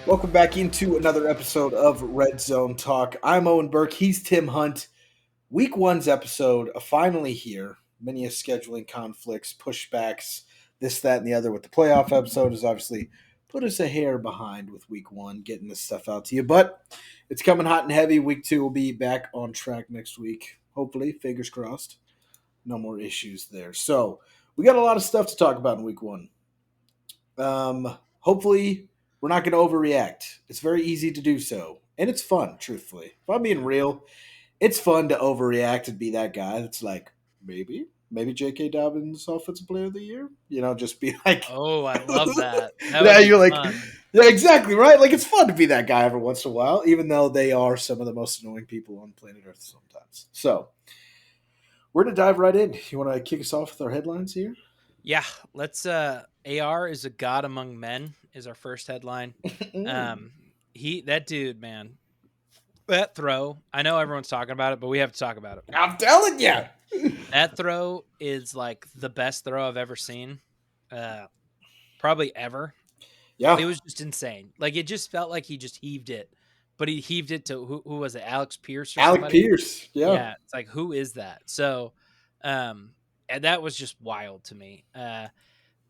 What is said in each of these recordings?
Welcome back into another episode of Red Zone Talk. I'm Owen Burke. He's Tim Hunt. Week one's episode finally here. Many scheduling conflicts, pushbacks, this, that, and the other with the playoff episode has obviously put us a hair behind with week one, getting this stuff out to you. But it's coming hot and heavy. Week two will be back on track next week. Hopefully, fingers crossed. No more issues there. So we got a lot of stuff to talk about in week one. Hopefully, we're not going to overreact. It's very easy to do so, and it's fun. Truthfully, if I'm being real, it's fun to overreact and be that guy that's like, maybe J.K. Dobbins Offensive Player of the Year. Just be like, Oh, I love that. That would yeah, be you're like, fun. yeah, exactly right. Like it's fun to be that guy every once in a while, even though they are some of the most annoying people on planet Earth sometimes. So we're gonna dive right in. You want to kick us off with our headlines here? Yeah, let's AR is a god among men is our first headline. Um that dude, man. That throw, I know everyone's talking about it, but we have to talk about it. I'm telling you. That throw is like the best throw I've ever seen. Probably ever. Yeah, It was just insane. Like it just felt like he just heaved it. But he heaved it to who was it? Alex Pierce or Alec somebody? Pierce. Yeah, Yeah, it's like who is that? So, and that was just wild to me.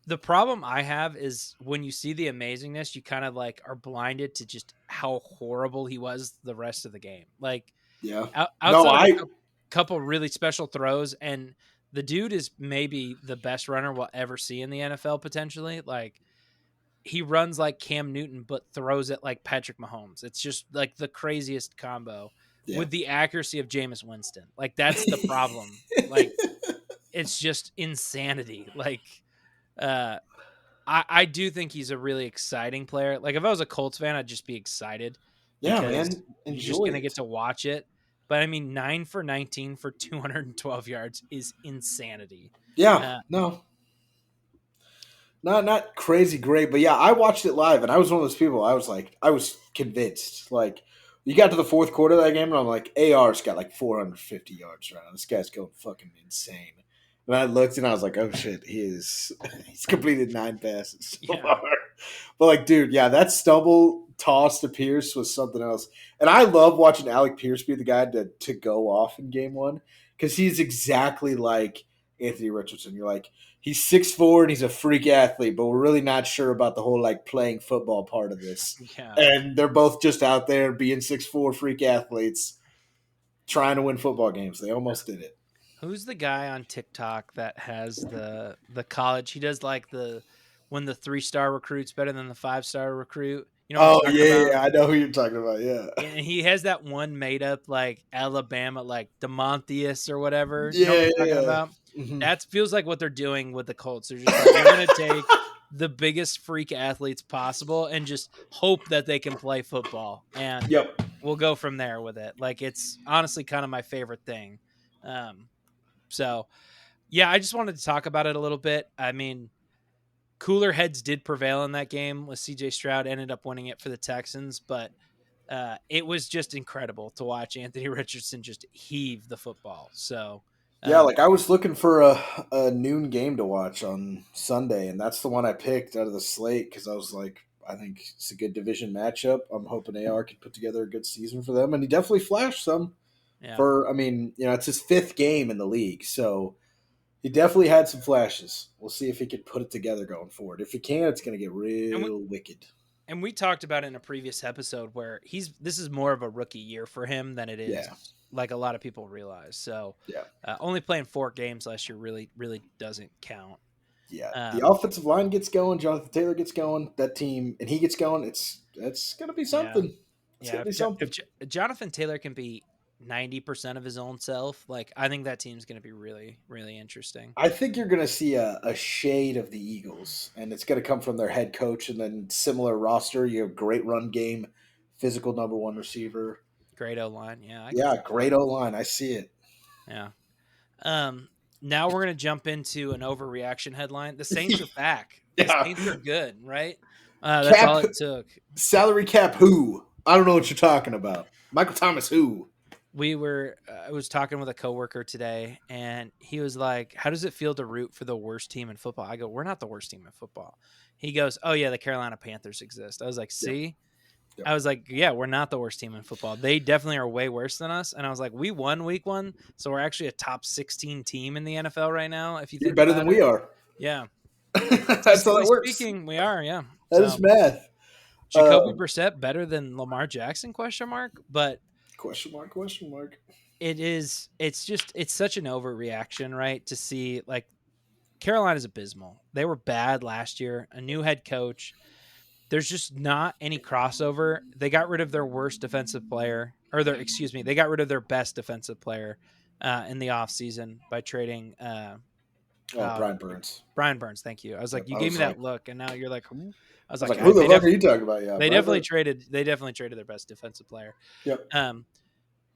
The problem I have is when you see the amazingness, you kind of like are blinded to just how horrible he was the rest of the game. Like yeah. No, outside of a couple really special throws, and the dude is maybe the best runner we'll ever see in the NFL potentially. Like he runs like Cam Newton, but throws it like Patrick Mahomes. It's just like the craziest combo yeah. with the accuracy of Jameis Winston. Like that's the problem. Like it's just insanity. Like uh I do think he's a really exciting player. Like if I was a Colts fan, I'd just be excited Yeah, because man, you're just enjoy gonna get it. to watch it. But I mean, 9 for 19 for 212 yards is insanity. Yeah, Uh, no, not crazy great, but yeah, I watched it live, and I was one of those people. I was convinced. Like, you got to the fourth quarter of that game, and I'm like, AR's got like 450 yards right now. This guy's going fucking insane. And I looked, and I was like, oh shit, he's completed 9 passes so yeah, far. But like, dude, yeah, that stumble toss to Pierce was something else. And I love watching Alec Pierce be the guy to go off in game one because he's exactly like Anthony Richardson. You're like, he's 6'4" and he's a freak athlete, but we're really not sure about the whole like playing football part of this. yeah. And they're both just out there being 6'4" freak athletes trying to win football games. They almost did it. Who's the guy on TikTok that has the college? He does like the when the 3-star recruit's better than the 5-star recruit. You know what Oh I'm talking yeah, about? yeah, I know who you're talking about. Yeah, And he has that one made up like Alabama, like Demontius or whatever. You know what yeah, I'm talking yeah. about? Mhm. That feels like what they're doing with the Colts. They're just like, we're gonna take the biggest freak athletes possible and just hope that they can play football. And Yep. we'll go from there with it. Like it's honestly kind of my favorite thing. Um, so yeah, I just wanted to talk about it a little bit. I mean, cooler heads did prevail in that game with CJ Stroud ended up winning it for the Texans, but it was just incredible to watch Anthony Richardson just heave the football. So, Yeah, um, like I was looking for a noon game to watch on Sunday, and that's the one I picked out of the slate because I was like, I think it's a good division matchup. I'm hoping AR can put together a good season for them, and he definitely flashed some. yeah. For I mean, it's his fifth game in the league, so he definitely had some flashes. We'll see if he can put it together going forward. If he can, it's going to get And we, real wicked. and we talked about it in a previous episode where this is more of a rookie year for him than it is Yeah, like a lot of people realize. So, yeah, only playing 4 games last year really doesn't count. yeah. The Um, offensive line gets going. Jonathan Taylor gets going. That team, and he gets going. It's going to be yeah. something. It's going Yeah, to be something. if Jonathan Taylor can be 90% of his own self, like I think that team's going to be really interesting. I think you're going to see a shade of the Eagles, and it's going to come from their head coach, and then similar roster. You have great run game, physical number one receiver. Great O line, yeah, I can Yeah, see that. great O line. I see it. Yeah. Now we're going to jump into an overreaction headline. The Saints are back. The Yeah, Saints are good, right? That's all cap it took. salary cap. Who? I don't know what you're talking about. Michael Thomas. Who? I was talking with a coworker today, and he was like, "How does it feel to root for the worst team in football?" I go, "We're not the worst team in football." He goes, "Oh yeah, the Carolina Panthers exist." I was like, Yeah, "See." Yep. I was like, yeah, we're not the worst team in football. They definitely are way worse than us. And I was like, we won week 1, so we're actually a top 16 team in the NFL right now, if you You're think better than about it. we are. Yeah. That's how Statistically that works. speaking, we are, yeah. That is So math. Jacoby Brissett better than Lamar Jackson, question mark? But Question mark, question mark. it's such an overreaction, right? To see like Carolina's abysmal. They were bad last year, a new head coach. There's just not any crossover. They got rid of their worst defensive player, or they got rid of their best defensive player in the offseason by trading Oh, Brian Burns. Brian Burns. Thank you. I was like, Yep. you gave me that look, and now you're like, who? I was like, Who the they fuck are definitely you talking about? Yeah, they Brian definitely Burns. traded they definitely traded their best defensive player. Yep.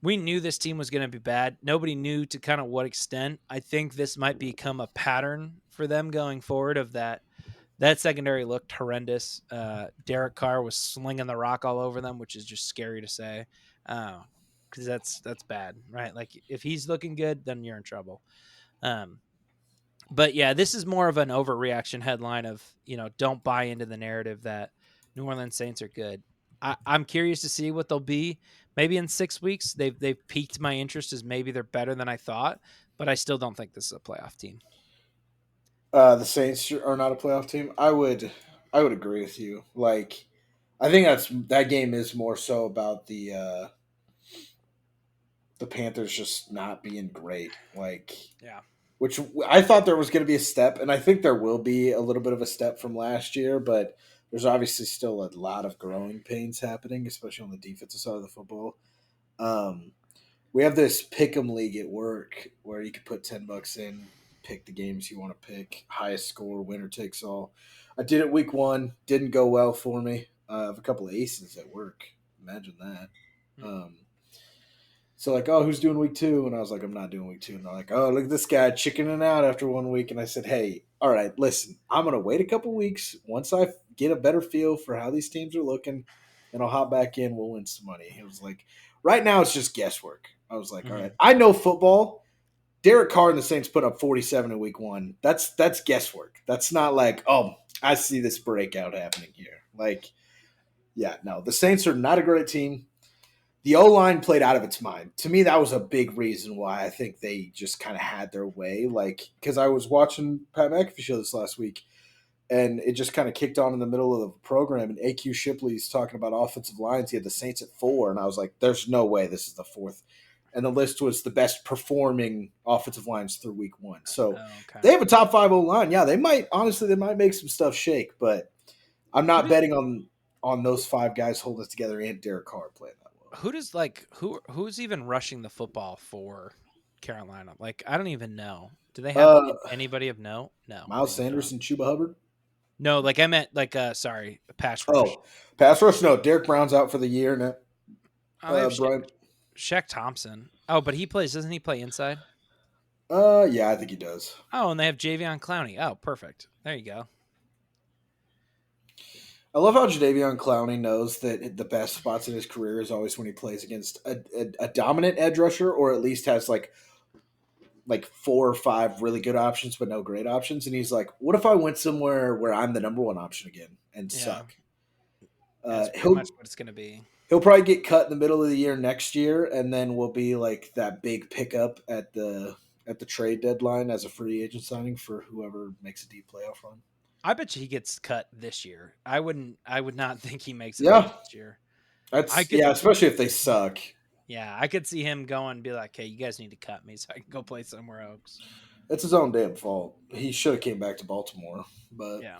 We knew this team was going to be bad. Nobody knew to kind of what extent. I think this might become a pattern for them going forward of that secondary looked horrendous. Derek Carr was slinging the rock all over them, which is just scary to say, because that's bad, right? Like if he's looking good, then you're in trouble. Um, but yeah, this is more of an overreaction headline of don't buy into the narrative that New Orleans Saints are good. I'm curious to see what they'll be. Maybe in 6 weeks, they've piqued my interest as maybe they're better than I thought, but I still don't think this is a playoff team. The Saints are not a playoff team. I would agree with you. Like, I think that game is more so about the Panthers just not being great. Like, Yeah. which I thought there was going to be a step, and I think there will be a little bit of a step from last year, but there's obviously still a lot of growing pains happening, especially on the defensive side of the football. Um, we have this pick'em league at work where you can put $10 in, pick the games you want to pick, highest score, winner takes all. I did it week 1, didn't go well for me. I have a couple of aces at work. Imagine that. Hmm. Um, so like, oh, who's doing week 2? And I was like, I'm not doing week 2. And they're like, oh, look at this guy chickening out after 1 week. And I said, hey, all right, listen, I'm gonna wait a couple weeks. Once I get a better feel for how these teams are looking, and I'll hop back in. We'll win some money. He was like, right now it's just guesswork. I was like, all Mm-hmm. right, I know football. Derek Carr and the Saints put up 47 in week 1. That's guesswork. That's not like, oh, I see this breakout happening here. Like, yeah, no, the Saints are not a great team. The O line played out of its mind. To me, that was a big reason why I think they just kind of had their way. Like, because I was watching Pat McAfee show this last week, and it just kind of kicked on in the middle of the program. And AQ Shipley's talking about offensive lines. He had the Saints at 4, and I was like, "There's no way this is the 4th." And the list was the best performing offensive lines through week 1. So Oh, okay. they have a top 5 O line. Yeah, they might make some stuff shake, but I'm Who not did betting on those 5 guys holding it together and Derek Carr playing that well. who's even rushing the football for Carolina? Like I don't even know. Do they have Uh, anybody of note? No, they Miles do not. Sanders and Chuba Hubbard. No, like I meant like sorry, pass rush. Oh, pass rush. No, Derek Brown's out for the year. Now, Oh, they have Brian. Shaq Thompson. Oh, but he plays. Doesn't he play inside? Yeah, I think he does. Oh, and they have Javion Clowney. Oh, perfect. There you go. I love how Jadeveon Clowney knows that the best spots in his career is always when he plays against a dominant edge rusher, or at least has like 4 or 5 really good options, but no great options. And he's like, "What if I went somewhere where I'm the number 1 option again and Yeah, suck?" that's pretty He'll much what it's going to be. he'll probably get cut in the middle of the year next year, and then will be like that big pickup at the trade deadline as a free agent signing for whoever makes a deep playoff run. I bet you he gets cut this year. I wouldn't. I would not think he makes it Yeah, next year. I that's could. yeah, especially if they suck. Yeah, I could see him going and be like, "Hey, you guys need to cut me so I can go play somewhere else." It's his own damn fault. He should have came back to Baltimore, but Yeah,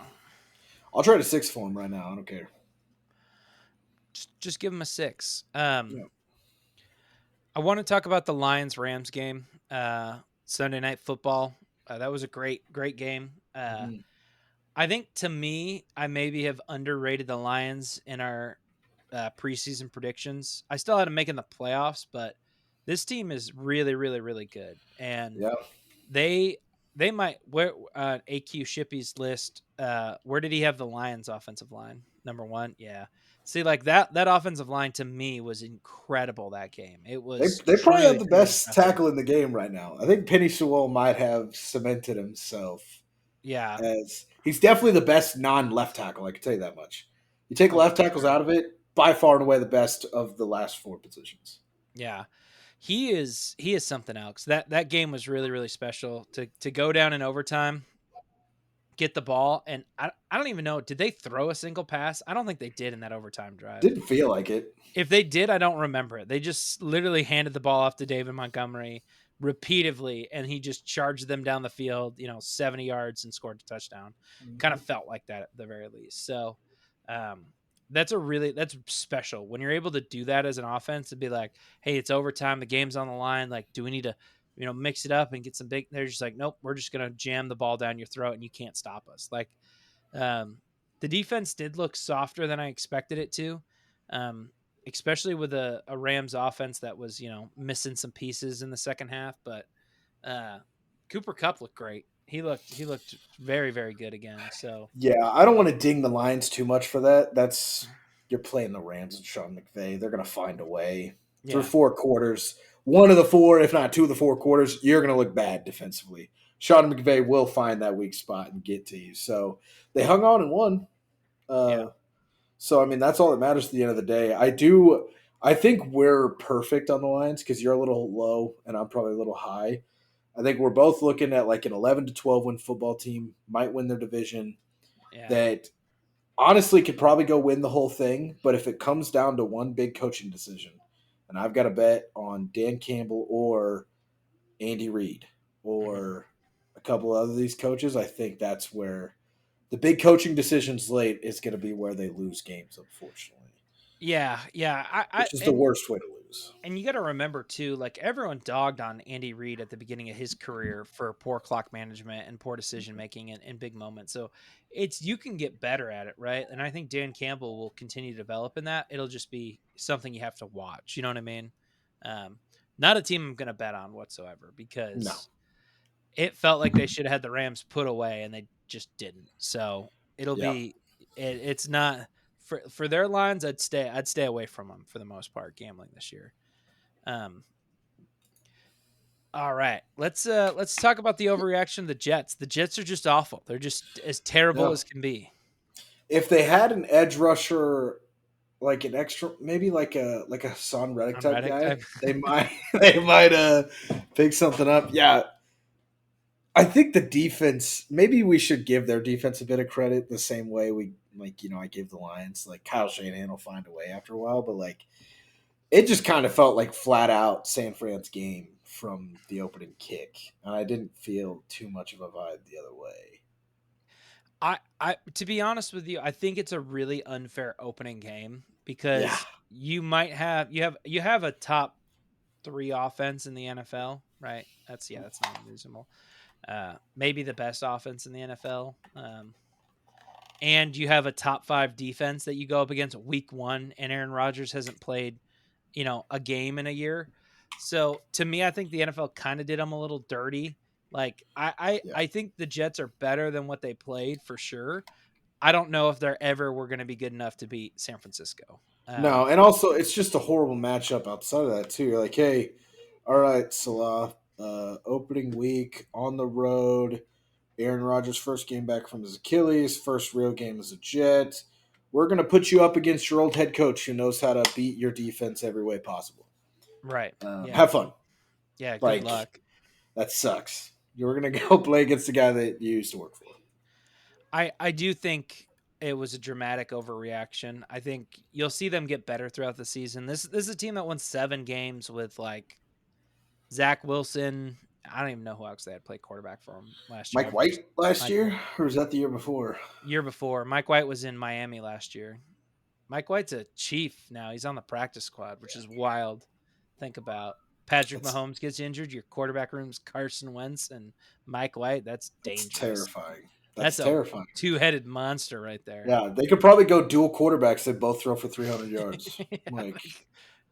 I'll trade a 6 for him right now. I don't care. just give him a 6. Yeah. I want to talk about the Lions Rams game, Sunday Night Football. That was a great game. Mhm. I think to me, I maybe have underrated the Lions in our preseason predictions. I still had them making the playoffs, but this team is really, really, really good, and Yeah. they they might where AQ Shippey's list. Where did he have the Lions offensive line? Number 1, yeah. See, like that offensive line to me was incredible that game. It was They probably have truly, the truly best impressive. tackle in the game right now. I think Penny Sewell might have cemented himself Yeah. as he's definitely the best non left tackle. I can tell you that much. You take Oh, left for tackles sure. out of it, by far and away the best of the last four positions. Yeah. He is something else. That game was really, really special to go down in overtime, get the ball, and I don't even know, did they throw a single pass? I don't think they did in that overtime drive. Didn't feel like it. If they did, I don't remember it. They just literally handed the ball off to David Montgomery repeatedly, and he just charged them down the field, 70 yards and scored a touchdown. Kind of Mhm. felt like that at the very least. So, um, that's special when you're able to do that as an offense and be like, hey, it's overtime, the game's on the line. Like, do we need to, mix it up and get some big? They're just like, nope, we're just gonna jam the ball down your throat and you can't stop us. Like, um, the defense did look softer than I expected it to, um, especially with a Rams offense that was, missing some pieces in the second half. But uh, Cooper Cup looked great. He looked very, very good again. So Yeah, I don't want to ding the Lions too much for that. That's you're playing the Rams and Sean McVay. They're going to find a way through yeah, four quarters. One of the four, if not two of the four quarters, you're going to look bad defensively. Sean McVay will find that weak spot and get to you. So they hung on and won. yeah, So I mean, that's all that matters at the end of the day. I do. I think we're perfect on the Lions because you're a little low and I'm probably a little high. I think we're both looking at like an 11 to 12 win football team might win their division. yeah. That honestly could probably go win the whole thing. But if it comes down to one big coaching decision, and I've got a bet on Dan Campbell or Andy Reid Mhm. or a couple of these coaches, I think that's where the big coaching decisions late is going to be where they lose games, unfortunately, Yeah, yeah. I which is the worst way to lose. And you got to remember too, like everyone dogged on Andy Reid at the beginning of his career for poor clock management and poor decision making in big moments. So it's you can get better at it, right? And I think Dan Campbell will continue to develop in that. It'll just be something you have to watch. You know what I mean? Um, Not a team I'm going to bet on whatsoever No. because it felt like they should have had the Rams put away and they just didn't. So it'll Yeah. be it's not for their lines. I'd stay away from them for the most part gambling this year. Um, all right, let's talk about the overreaction of the Jets. The Jets are just awful. They're just as terrible Yeah. as can be. If they had an edge rusher like an extra, maybe like a Hassan Reddick On type Reddick guy, type. they might they might pick something up. Yeah, I think the defense. Maybe we should give their defense a bit of credit the same way we I gave the Lions. Like Kyle Shanahan will find a way after a while, but like it just kind of felt like flat out San Fran's game from the opening kick, and I didn't feel too much of a vibe the other way. I to be honest with you, I think it's a really unfair opening game Yeah, because you have a top three offense in the NFL, right? That's not unreasonable. Maybe the best offense in the NFL. And you have a top five defense that you go up against week one, and Aaron Rodgers hasn't played, a game in a year. So to me, I think the NFL kind of did them a little dirty. Like yeah. I think the Jets are better than what they played for sure. I don't know if they're ever were going to be good enough to beat San Francisco. No, and also it's just a horrible matchup outside of that too. You're like, hey, all right, Salah, opening week on the road. Aaron Rodgers' first game back from his Achilles, first real game as a Jet. We're going to put you up against your old head coach who knows how to beat your defense every way possible. Right. Yeah. Have fun. Yeah. Good Like, luck. that sucks. You're going to go play against the guy that you used to work for. I do think it was a dramatic overreaction. I think you'll see them get better throughout the season. This is a team that won 7 games with like Zach Wilson. I don't even know who else they had play quarterback for him last year. Mike White last Mike year, or was that the year before? year before. Mike White was in Miami last year. Mike White's a Chief now. He's on the practice squad, which is wild. Think about Patrick That's Mahomes gets injured. Your quarterback room's Carson Wentz and Mike White. That's that's dangerous. terrifying. That's That's a terrifying. two-headed monster right there. Yeah, they could probably go dual quarterbacks that both throw for 300 yards. Yeah, Like,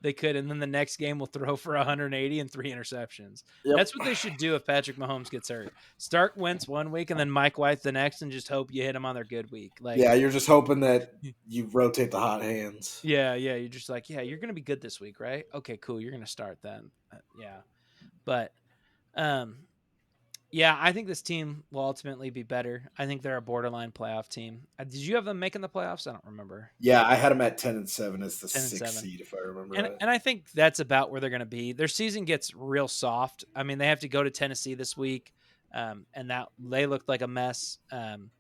they could, and then the next game will throw for 180 and 3 interceptions. yep. That's what they should do if Patrick Mahomes gets hurt. Start Wentz one week and then Mike White the next, and just hope you hit them on their good week. Like, Yeah, you're just hoping that you rotate the hot hands. yeah, you're just like, yeah, you're gonna be good this week, right? Okay, cool. You're gonna start then. Yeah, but um, Yeah, I think this team will ultimately be better. I think they're a borderline playoff team. Did you have them making the playoffs? I don't remember. Yeah, I had them at 10-7 as the 10 and sixth 7. seed, if I remember And right. and I think that's about where they're going to be. Their season gets real soft. I mean, they have to go to Tennessee this week, and that they looked like a mess. And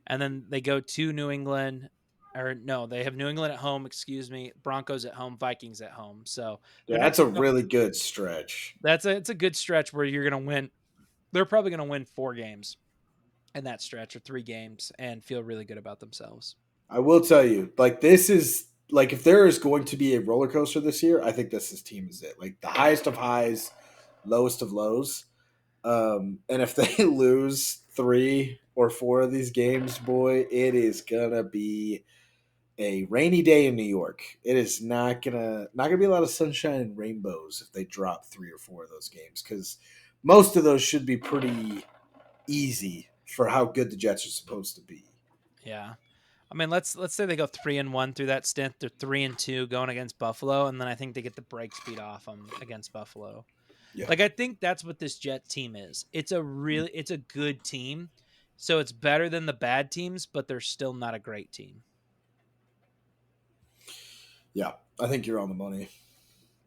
then they go to New England, or no, they have New England at home. Excuse me, Broncos at home, Vikings at home. So Yeah, their that's next, a really good stretch. it's a good stretch where you're going to win. They're probably going to win 4 games in that stretch or 3 games and feel really good about themselves. I will tell you, like this is like if there is going to be a roller coaster this year, I think this team is it. Like the highest of highs, lowest of lows. And if they lose 3 or 4 of these games, boy, it is gonna be a rainy day in New York. It is not gonna be a lot of sunshine and rainbows if they drop 3 or 4 of those games because most of those should be pretty easy for how good the Jets are supposed to be. Yeah. I mean, let's say they go 3-1 through that stint. They're 3-2 going against Buffalo, and then I think they get the brakes beat off them against Buffalo. Yeah, Like I think that's what this Jet team is. It's a good team. So it's better than the bad teams, but they're still not a great team. yeah, I think you're on the money.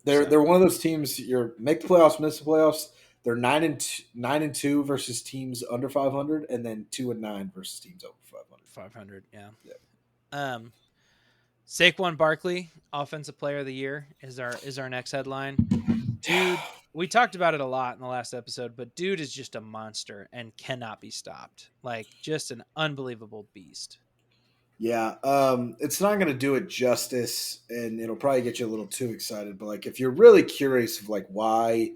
They're So they're one of those teams. You're make the playoffs, miss the playoffs. They're 9-2 versus teams under 500, and then 2-9 versus teams over 500. 500, yeah. Yeah. Um Saquon Barkley, offensive player of the year is our next headline. Dude, we talked about it a lot in the last episode, but dude is just a monster and cannot be stopped. Like just an unbelievable beast. Yeah, it's not going to do it justice, and it'll probably get you a little too excited. But like, if you're really curious of like why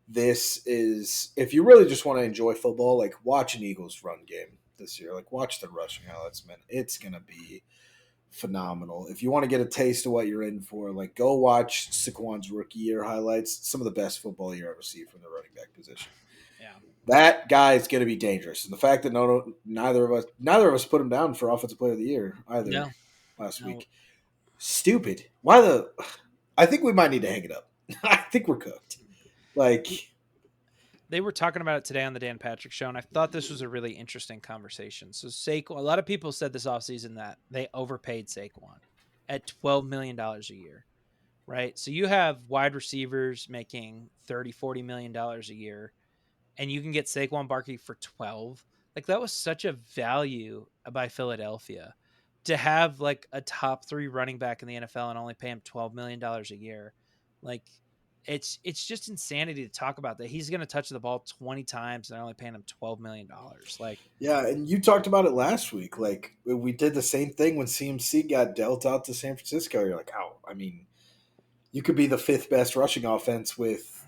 this is, if you really just want to enjoy football, like watch an Eagles run game this year. Like watch the rushing highlights, man. It's going to be phenomenal. If you want to get a taste of what you're in for, like go watch Saquon's rookie year highlights. Some of the best football you ever see from the running back position. Yeah. That guy is going to be dangerous, and the fact that neither of us put him down for offensive player of the year either No. last No. week. Stupid. Why the? I think we might need to hang it up. I think we're cooked. Like, They were talking about it today on the Dan Patrick show, and I thought this was a really interesting conversation. So Saquon, a lot of people said this offseason that they overpaid Saquon at $12 million a year, right? So you have wide receivers making 30-40 million dollars a year, and you can get Saquon Barkley for 12. Like that was such a value by Philadelphia to have like a top 3 running back in the NFL and only pay him $12 million a year. Like it's just insanity to talk about that. He's going to touch the ball 20 times and they're only paying him $12 million. Like yeah, and you talked about it last week. Like, we did the same thing when CMC got dealt out to San Francisco. You're like, how? I mean, you could be the fifth best rushing offense with,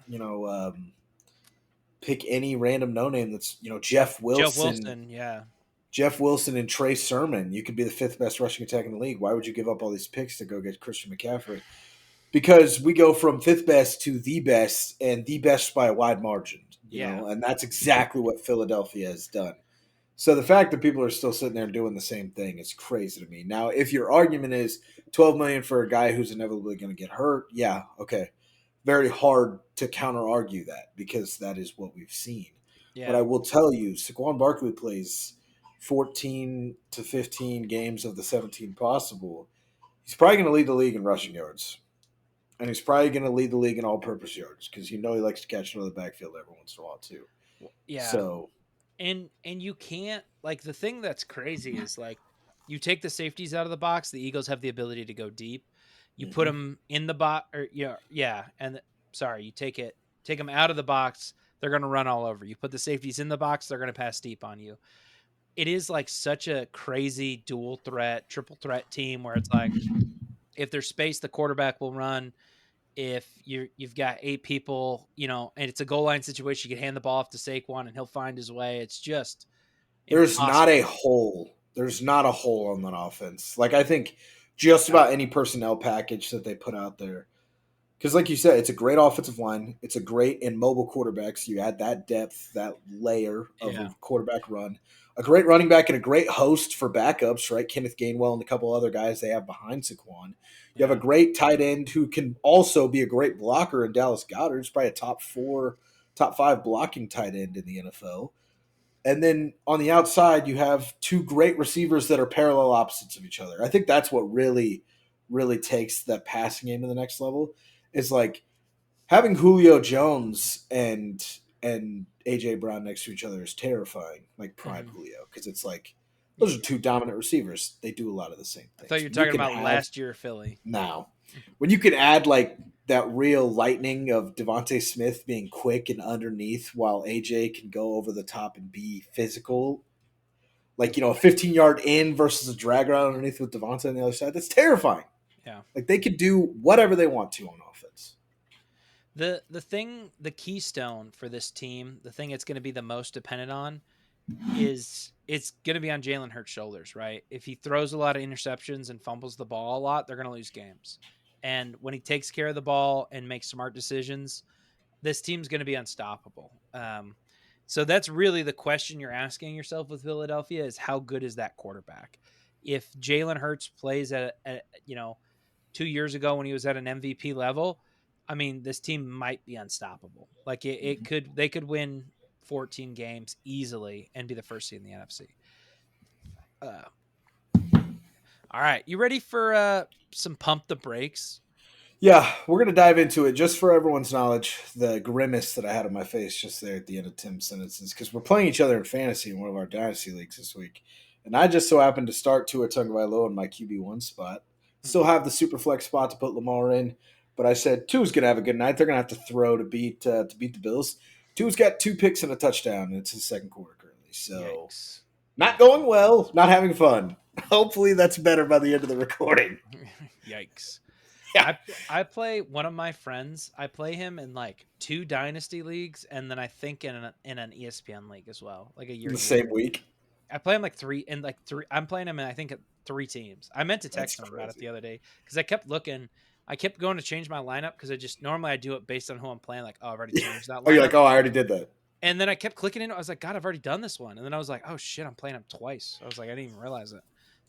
pick any random no name that's, Jeff Jeff Wilson, Wilson, yeah. and Trey Sermon. You could be the fifth best rushing attack in the league. Why would you give up all these picks to go get Christian McCaffrey? Because we go from fifth best to the best, and the best by a wide margin, Yeah. and that's exactly what Philadelphia has done. So the fact that people are still sitting there doing the same thing is crazy to me. Now, if your argument is 12 million for a guy who's inevitably going to get hurt, yeah, okay, very hard to counter argue that because that is what we've seen. But Yeah. I will tell you, Saquon Barkley plays 14 to 15 games of the 17 possible. He's probably going to lead the league in rushing yards. And he's probably going to lead the league in all-purpose yards because he likes to catch another backfield every once in a while too. Yeah. So And you can't, like, the thing that's crazy is like you take the safeties out of the box, the Eagles have the ability to go deep. You put mhm. them in the box, or yeah, and sorry, you take them out of the box, they're going to run all over. You put the safeties in the box, they're going to pass deep on you. It is like such a crazy dual threat, triple threat team where it's like if there's space, the quarterback will run. If you've got 8 people, and it's a goal line situation, you can hand the ball off to Saquon and he'll find his way. It's just There's not a impossible. hole. There's not a hole on that offense. Like I think just Yeah. about any personnel package that they put out there. Because, like you said, it's a great offensive line. It's a great and mobile quarterback. So you add that depth, that layer of a Yeah. quarterback run. A great running back and a great host for backups, right? Kenneth Gainwell and a couple other guys they have behind Saquon. You have a Yeah. great tight end who can also be a great blocker in Dallas Goddard. He's probably a top 4 top 5 blocking tight end in the NFL. And then on the outside, you have two great receivers that are parallel opposites of each other. I think that's what really, really takes that passing game to the next level. Is like having Julio Jones and AJ Brown next to each other is terrifying, like prime Mhm. Julio, because it's like Yeah. those are two dominant receivers. They do a lot of the same I thought things. you were When you talking can about have last year Philly. now, when you can add like that real lightning of Devontae Smith being quick and underneath, while AJ can go over the top and be physical, like a 15-yard in versus a drag route underneath with Devontae on the other side. That's terrifying. Yeah. Like they could do whatever they want to on offense. The keystone for this team, the thing it's going to be the most dependent on is it's going to be on Jalen Hurts' shoulders, right? If he throws a lot of interceptions and fumbles the ball a lot, they're going to lose games. And when he takes care of the ball and makes smart decisions, this team's going to be unstoppable. So that's really the question you're asking yourself with Philadelphia is how good is that quarterback? If Jalen Hurts plays at 2 years ago when he was at an MVP level, I mean, this team might be unstoppable. Like they could win 14 games easily and be the first seed in the NFC. Uh, all right, you ready for some pump the brakes? Yeah, we're gonna dive into it just for everyone's knowledge. The grimace that I had on my face just there at the end of Tim's sentences, because we're playing each other in fantasy in one of our dynasty leagues this week, and I just so happened to start Tua Tagovailoa in my QB1 spot. Still have the super flex spot to put Lamar in, but I said Tua's gonna have a good night. They're gonna have to throw to beat the Bills. Tua's got 2 picks and a touchdown, and it's his second quarter currently. So Yikes! not going well, not having fun. Hopefully that's better by the end of the recording. Yikes! Yeah, I play one of my friends. I play him in like 2 dynasty leagues, and then I think in an ESPN league as well, like a in year the to year. same week. I play him like 3. I'm playing him in I think 3 teams. I meant to That's text him about it crazy. the other day because I kept looking. I kept going to change my lineup because I just normally I do it based on who I'm playing. Like, oh, I've already changed that Oh, you're lineup. like, oh, I already did that. And then I kept clicking into it. I was like, God, I've already done this one. And then I was like, oh shit, I'm playing him twice. I was like, I didn't even realize it.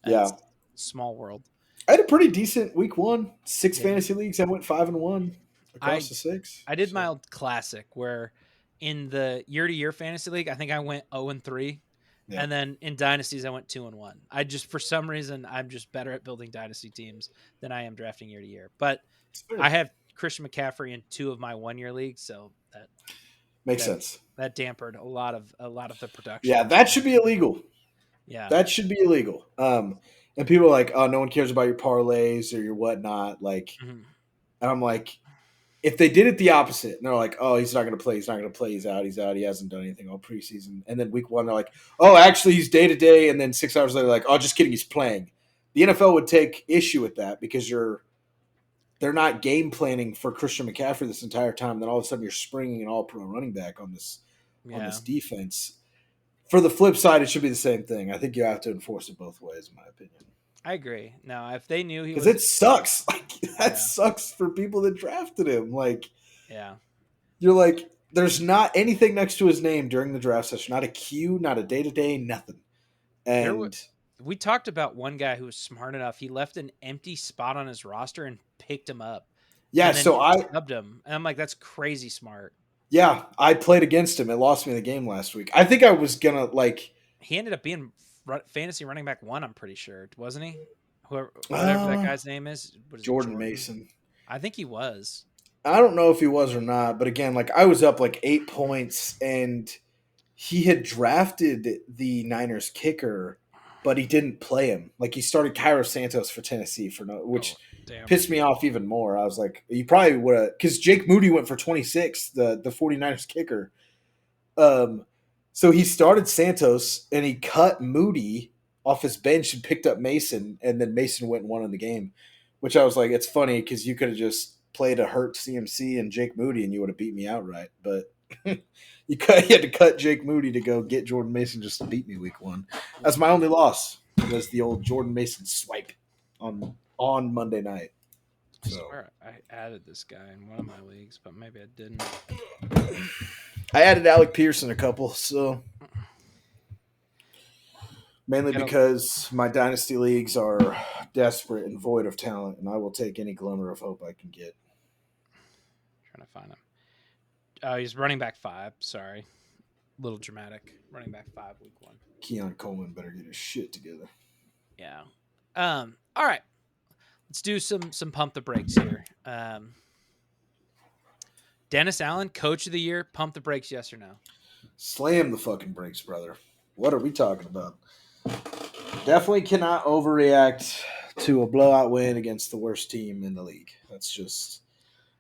Yeah, It's small world. I had a pretty decent week one. 6 Yeah. fantasy leagues. I went 5-1 across I the six. I did my So old classic where in the year to year fantasy league, I think I went 0-3. yeah, And then in dynasties, I went 2-1. I just, for some reason, I'm just better at building dynasty teams than I am drafting year to year. But it's fair. I have Christian McCaffrey in 2 of my 1 year leagues, so Makes that sense. that dampered a lot of the production. Yeah, that should be illegal. Yeah. That should be illegal. And people are like, oh, no one cares about your parlays or your whatnot. Like, Mhm. and I'm like, if they did it the opposite, and they're like, oh, he's not going to play, he's not going to play, he's out, he hasn't done anything all preseason, and then week one they're like, oh, actually he's day to day, and then 6 hours later, like, oh, just kidding, he's playing. The NFL would take issue with that because they're not game planning for Christian McCaffrey this entire time. Then all of a sudden you're springing an all pro running back on Yeah. this defense. For the flip side, it should be the same thing. I think you have to enforce it both ways, in my opinion, I agree. Now, if they knew he because was, it sucks. Like that yeah, sucks for people that drafted him. Like yeah, you're like, there's not anything next to his name during the draft session. Not a Q, not a day to day, nothing. there was. And We talked about one guy who was smart enough. He left an empty spot on his roster and picked him up, yeah, and then so subbed him. And I'm like, that's crazy smart. I played against him. It lost me the game last week. I think I was gonna like He ended up being fantasy running back 1. I'm pretty sure, wasn't he? Whatever that uh, guy's name is. What is it, Jordan Jordan? Mason. I think he was. I don't know if he was or not, but again, like I was up like 8 points, and he had drafted the Niners kicker, but he didn't play him. Like he started Cairo Santos for Tennessee for no, Oh, which damn. pissed me off even more. I was like, you probably would have, because Jake Moody went for 26, the 49ers kicker. Um, so he started Santos and he cut Moody off his bench and picked up Mason, and then Mason went and won in the game, which I was like, it's funny because you could have just played a hurt CMC and Jake Moody and you would have beat me outright, but you had to cut Jake Moody to go get Jordan Mason just to beat me week one. That's my only loss. Was the old Jordan Mason swipe on Monday night. I So swear I added this guy in one of my leagues, but maybe I didn't. I added Alec Pearson a couple, so mainly Gotta, because my dynasty leagues are desperate and void of talent, and I will take any glimmer of hope I can get. trying to find him. He's running back 5. Sorry, a little dramatic. Running back 5, week 1. Keon Coleman better get his shit together. Yeah. All right. Let's do some pump the brakes here. Dennis Allen, Coach of the Year. Pump the brakes, yes or no? Slam the fucking brakes, brother. What are we talking about? Definitely cannot overreact to a blowout win against the worst team in the league. That's just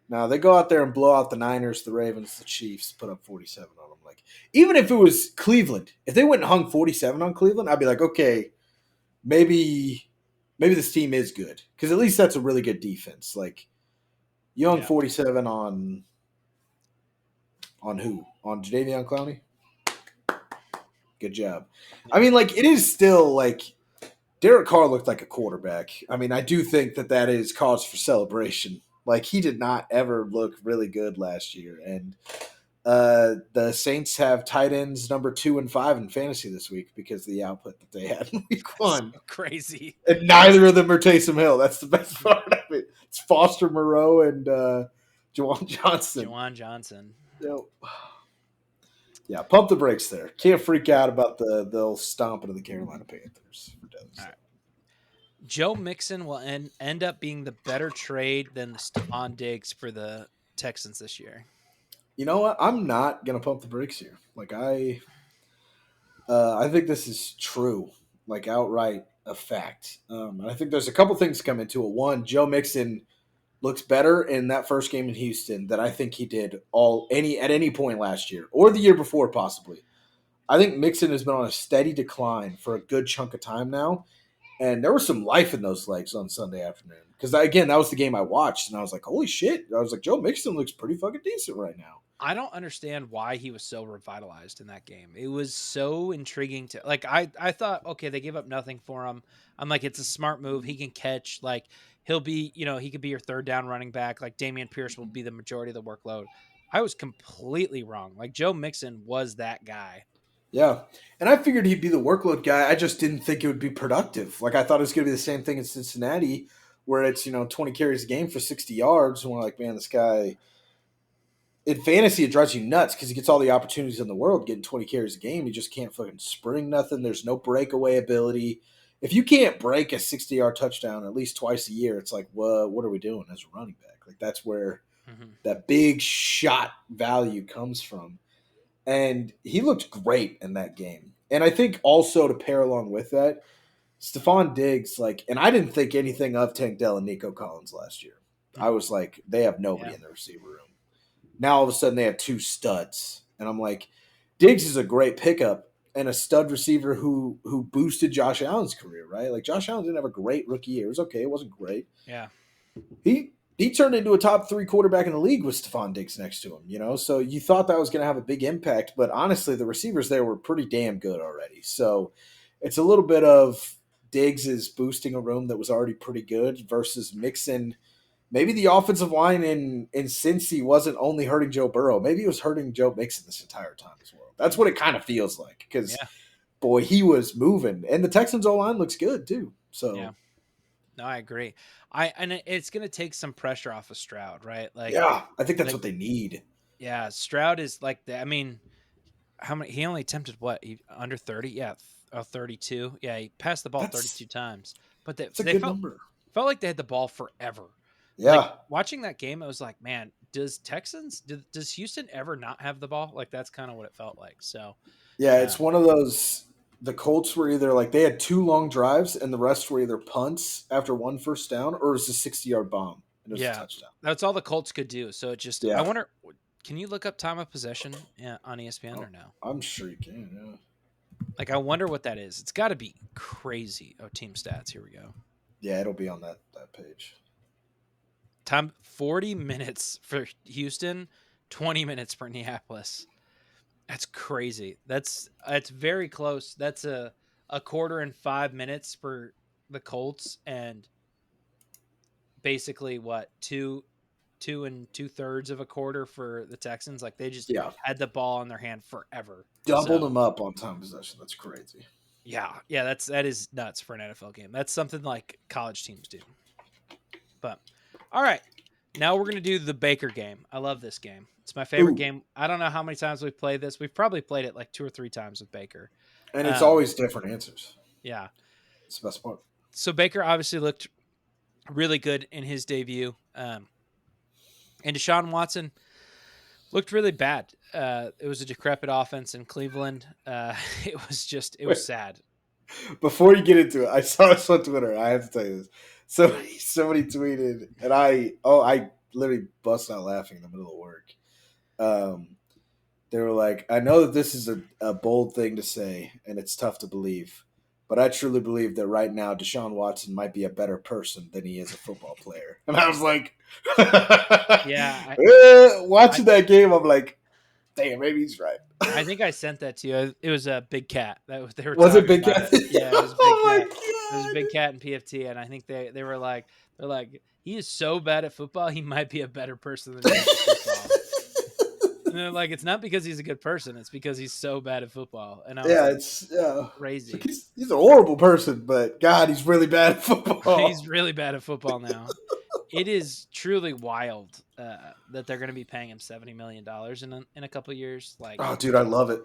now they go out there and blow out the Niners, the Ravens, the Chiefs, put up 47 on them. Like even if it was Cleveland, if they went and hung 47 on Cleveland, I'd be like, okay, maybe this team is good because at least that's a really good defense. Like you hung 47 on who? On Jadeveon Clowney. Good job. Yeah. I mean, like it is still like Derek Carr looked like a quarterback. I mean, I do think that is cause for celebration. Like he did not ever look really good last year, and the Saints have tight ends number 2 and 5 in fantasy this week because of the output that they had in week 1. So crazy. And neither of them are Taysom Hill. That's the best part of it. It's Foster Moreau and Juwan Johnson. Juwan Johnson. Yep. Yeah, pump the brakes there. Can't freak out about the stomping of the Carolina Panthers. All right. Joe Mixon will end up being the better trade than the Stephon Diggs for the Texans this year. You know what? I'm not gonna pump the brakes here. Like I think this is true, like outright a fact. And I think there's a couple things come into it. One, Joe Mixon looks better in that first game in Houston than I think he did at any point last year or the year before, possibly. I think Mixon has been on a steady decline for a good chunk of time now. And there was some life in those legs on Sunday afternoon. Because, again, that was the game I watched. And I was like, holy shit. I was like, Joe Mixon looks pretty fucking decent right now. I don't understand why he was so revitalized in that game. It was so intriguing to like. I thought, okay, they gave up nothing for him. I'm like, it's a smart move. He can catch. Like he'll be, he could be your third down running back. Like Damian Pierce will be the majority of the workload. I was completely wrong. Like Joe Mixon was that guy. Yeah. And I figured he'd be the workload guy. I just didn't think it would be productive. Like I thought it was going to be the same thing in Cincinnati where it's, 20 carries a game for 60 yards. And we're like, man, this guy – in fantasy, it drives you nuts because he gets all the opportunities in the world getting 20 carries a game. He just can't fucking spring nothing. There's no breakaway ability. If you can't break a 60-yard touchdown at least twice a year, it's like, well, what are we doing as a running back? Like that's where that big shot value comes from. And he looked great in that game. And I think also to pair along with that, Stephon Diggs, and I didn't think anything of Tank Dell and Nico Collins last year. I was like, they have nobody in the receiver room. Now all of a sudden they have 2 studs. And I'm like, Diggs is a great pickup and a stud receiver who boosted Josh Allen's career, right? Like Josh Allen didn't have a great rookie year. It was okay. It wasn't great. Yeah. He turned into a top 3 quarterback in the league with Stephon Diggs next to him, So you thought that was going to have a big impact, but honestly the receivers there were pretty damn good already. So it's a little bit of Diggs is boosting a room that was already pretty good versus Mixon. Maybe the offensive line in Cincy wasn't only hurting Joe Burrow. Maybe it was hurting Joe Mixon this entire time as well. That's what it kind of feels like because, boy, he was moving. And the Texans' O-line looks good too. So, yeah. No, I agree. And it's going to take some pressure off of Stroud, right? Like, yeah, I think that's what they need. Yeah, Stroud is like I mean, how many? He only attempted what? Under 30? Yeah, 32. Yeah, he passed the ball 32 times. But they felt like they had the ball forever. Yeah. Like watching that game, I was like, man, does Houston ever not have the ball? Like that's kind of what it felt like. So yeah, it's one of those. The Colts were either like they had 2 long drives and the rest were either punts after 1 first down or it was a 60-yard bomb and it was a touchdown. That's all the Colts could do. So it just I wonder, can you look up time of possession on ESPN or no? I'm sure you can. Yeah. Like I wonder what that is. It's got to be crazy. Oh, team stats. Here we go. Yeah, it'll be on that page. Time 40 minutes for Houston, 20 minutes for Indianapolis. That's crazy. It's very close. That's a quarter and 5 minutes for the Colts and basically what 2 2/3 of a quarter for the Texans. Like they just had the ball in their hand forever. Doubled them up on time possession. That's crazy. Yeah, that is nuts for an NFL game. That's something like college teams do. But all right, now we're gonna do the Baker game. I love this game. It's my favorite Ooh, game. I don't know how many times we've played this. We've probably played it like 2 or 3 times with Baker. and it's Um, always different answers. yeah. It's the best part. So Baker obviously looked really good in his debut. And Deshaun Watson looked really bad. It was a decrepit offense in Cleveland. It was sad. Before you get into it, I saw this on Twitter. I have to tell you this. So somebody tweeted, and I literally bust out laughing in the middle of work. Um, they were like, I know that this is a bold thing to say, and it's tough to believe, but I truly believe that right now Deshaun Watson might be a better person than he is a football player. And I was like, Yeah, I watching that game, I'm like, damn, maybe he's right. I think I sent that to you. It was a Big Cat that they were Was it talking Big about Cat? it. Yeah, it was Big Oh Cat. It was my Big god! Cat and PFT, and I think they were like they're like he is so bad at football, he might be a better person than he is at football. And they're like, it's not because he's a good person, it's because he's so bad at football. And I was Yeah, like, it's like crazy. he's a horrible person, but God, he's really bad at football. He's really bad at football now. It is truly wild that they're going to be paying him $70 million in a couple of years. Like, Oh, dude, I love it.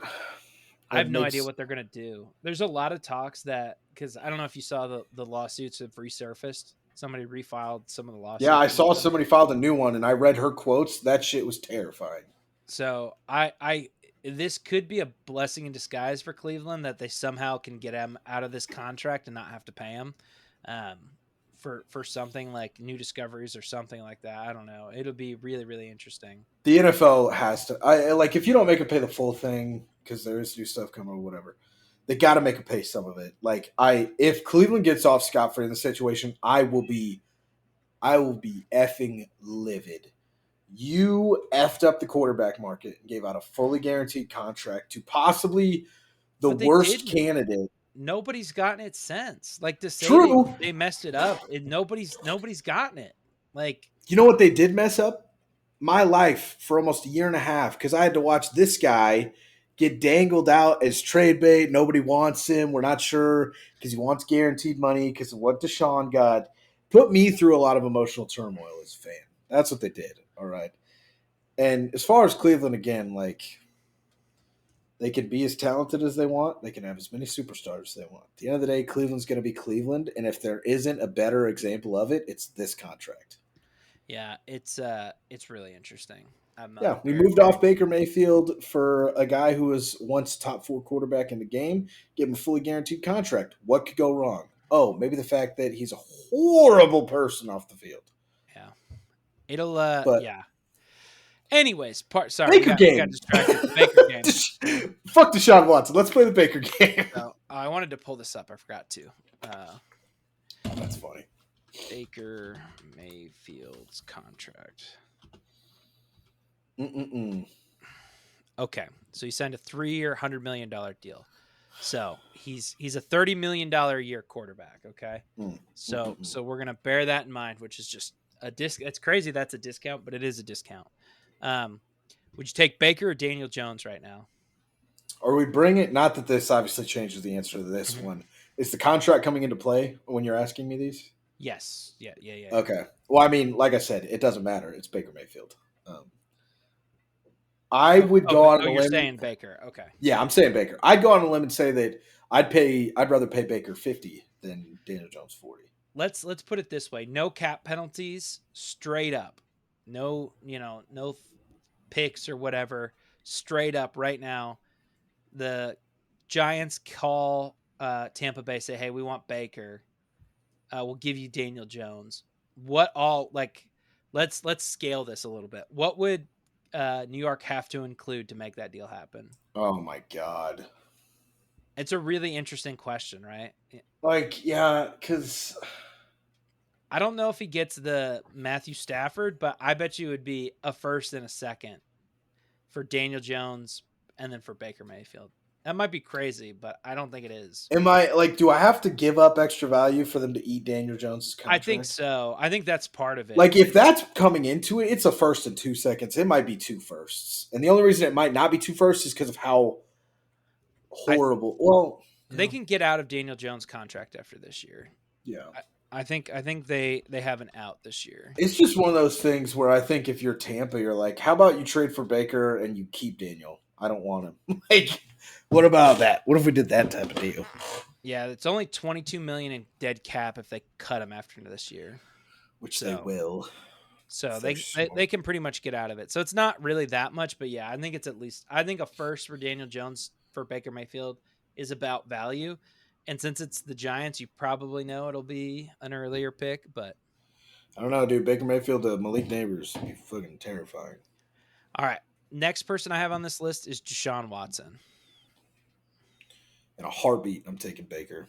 I have It no idea makes what they're going to do. There's a lot of talks that because I don't know if you saw the lawsuits have resurfaced. Somebody refiled some of the yeah. I lawsuits and saw stuff. somebody filed a new one, and I read her quotes. That shit was terrifying. So I this could be a blessing in disguise for Cleveland that they somehow can get him out of this contract and not have to pay him. Um, for something like new discoveries or something like that. I don't know. It'll be really, really interesting. The NFL has to. I like if you don't make it pay the full thing because there is new stuff coming or whatever. They got to make it pay some of it. Like if Cleveland gets off scot free in the situation, I will be effing livid. You effed up the quarterback market and gave out a fully guaranteed contract to possibly the But they worst didn't. candidate. Nobody's gotten it since. Like to say True. they messed it up, and nobody's gotten it. Like You know what they did mess up? My life for almost a year and a half because I had to watch this guy get dangled out as trade bait. Nobody wants him. We're not sure because he wants guaranteed money because of what Deshaun got. Put me through a lot of emotional turmoil as a fan. That's what they did. All right. And as far as Cleveland, again, like they can be as talented as they want. They can have as many superstars as they want. At the end of the day, Cleveland's going to be Cleveland. And if there isn't a better example of it, it's this contract. yeah, it's really interesting. I'm Yeah, we very, moved very off Baker Mayfield for a guy who was once top 4 quarterback in the game, give him a fully guaranteed contract. What could go wrong? Oh, maybe the fact that he's a horrible person off the field. yeah. It'll But yeah. Anyways, sorry, Baker we got game. distracted. Baker game. Fuck Deshaun Watson. Let's play the Baker game. So I wanted to pull this up. I forgot to. That's funny. Baker Mayfield's contract. Mm-mm-mm. Okay, so he signed a 3-year, $100 million deal. So he's a $30 million a year quarterback. Okay, so Mm-mm-mm. we're gonna bear that in mind, which is just a disc. It's crazy that's a discount, but it is a discount. Would you take Baker or Daniel Jones right now? Are we bringing? Not that this obviously changes the answer to this Mhm. one. Is the contract coming into play when you're asking me these? Yes. Yeah. Okay. Well, I mean, like I said, it doesn't matter. It's Baker Mayfield. I would go out on a You're limb. saying Baker. Okay. Yeah, I'm saying Baker. I'd go on a limb and say that I'd rather pay Baker 50 than Daniel Jones 40. Let's put it this way: no cap penalties, straight up. No, no picks or whatever. Straight up, right now, the Giants call Tampa Bay, say, "Hey, we want Baker. We'll give you Daniel Jones." What all like? Let's scale this a little bit. What would New York have to include to make that deal happen? Oh my god. It's a really interesting question, right? Like, yeah, cuz I don't know if he gets the Matthew Stafford, but I bet you it would be a first and a second for Daniel Jones and then for Baker Mayfield. That might be crazy, but I don't think it is. am I like do I have to give up extra value for them to eat Daniel Jones's I think contract? so. I think that's part of it. Like if that's coming into it, it's a first and 2 seconds. It might be two firsts. And the only reason it might not be two firsts is because of how I horrible. Well, They can get out of Daniel Jones' contract after this year. yeah. I think they have an out this year. It's just one of those things where I think if you're Tampa, you're like, how about you trade for Baker and you keep Daniel? I don't want him. Like, what about that? What if we did that type of deal? Yeah, it's only 22 million in dead cap if they cut him after this year. Which they So will so if they're they smart. can pretty much get out of it. So it's not really that much, but yeah, I think it's at least I think a first for Daniel Jones for Baker Mayfield is about value. And since it's the Giants, you probably know it'll be an earlier pick, but I don't know, dude. Baker Mayfield to Malik Neighbors would be fucking terrifying. all right. Next person I have on this list is Deshaun Watson. In a heartbeat, I'm taking Baker.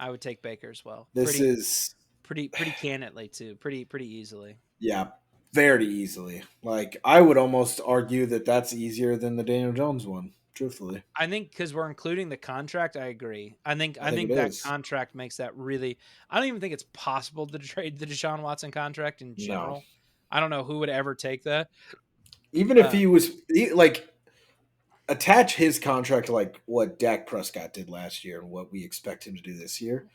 I would take Baker as well. This is, Pretty candidly too. Pretty easily. yeah, very easily. Like, I would almost argue that that's easier than the Daniel Jones one, truthfully. I think because we're including the contract, I agree. I think I I think it think that is. contract makes that really. I don't even think it's possible to trade the Deshaun Watson contract in No. general. I don't know who would ever take that. Even if he was, like, attach his contract to like what Dak Prescott did last year and what we expect him to do this year,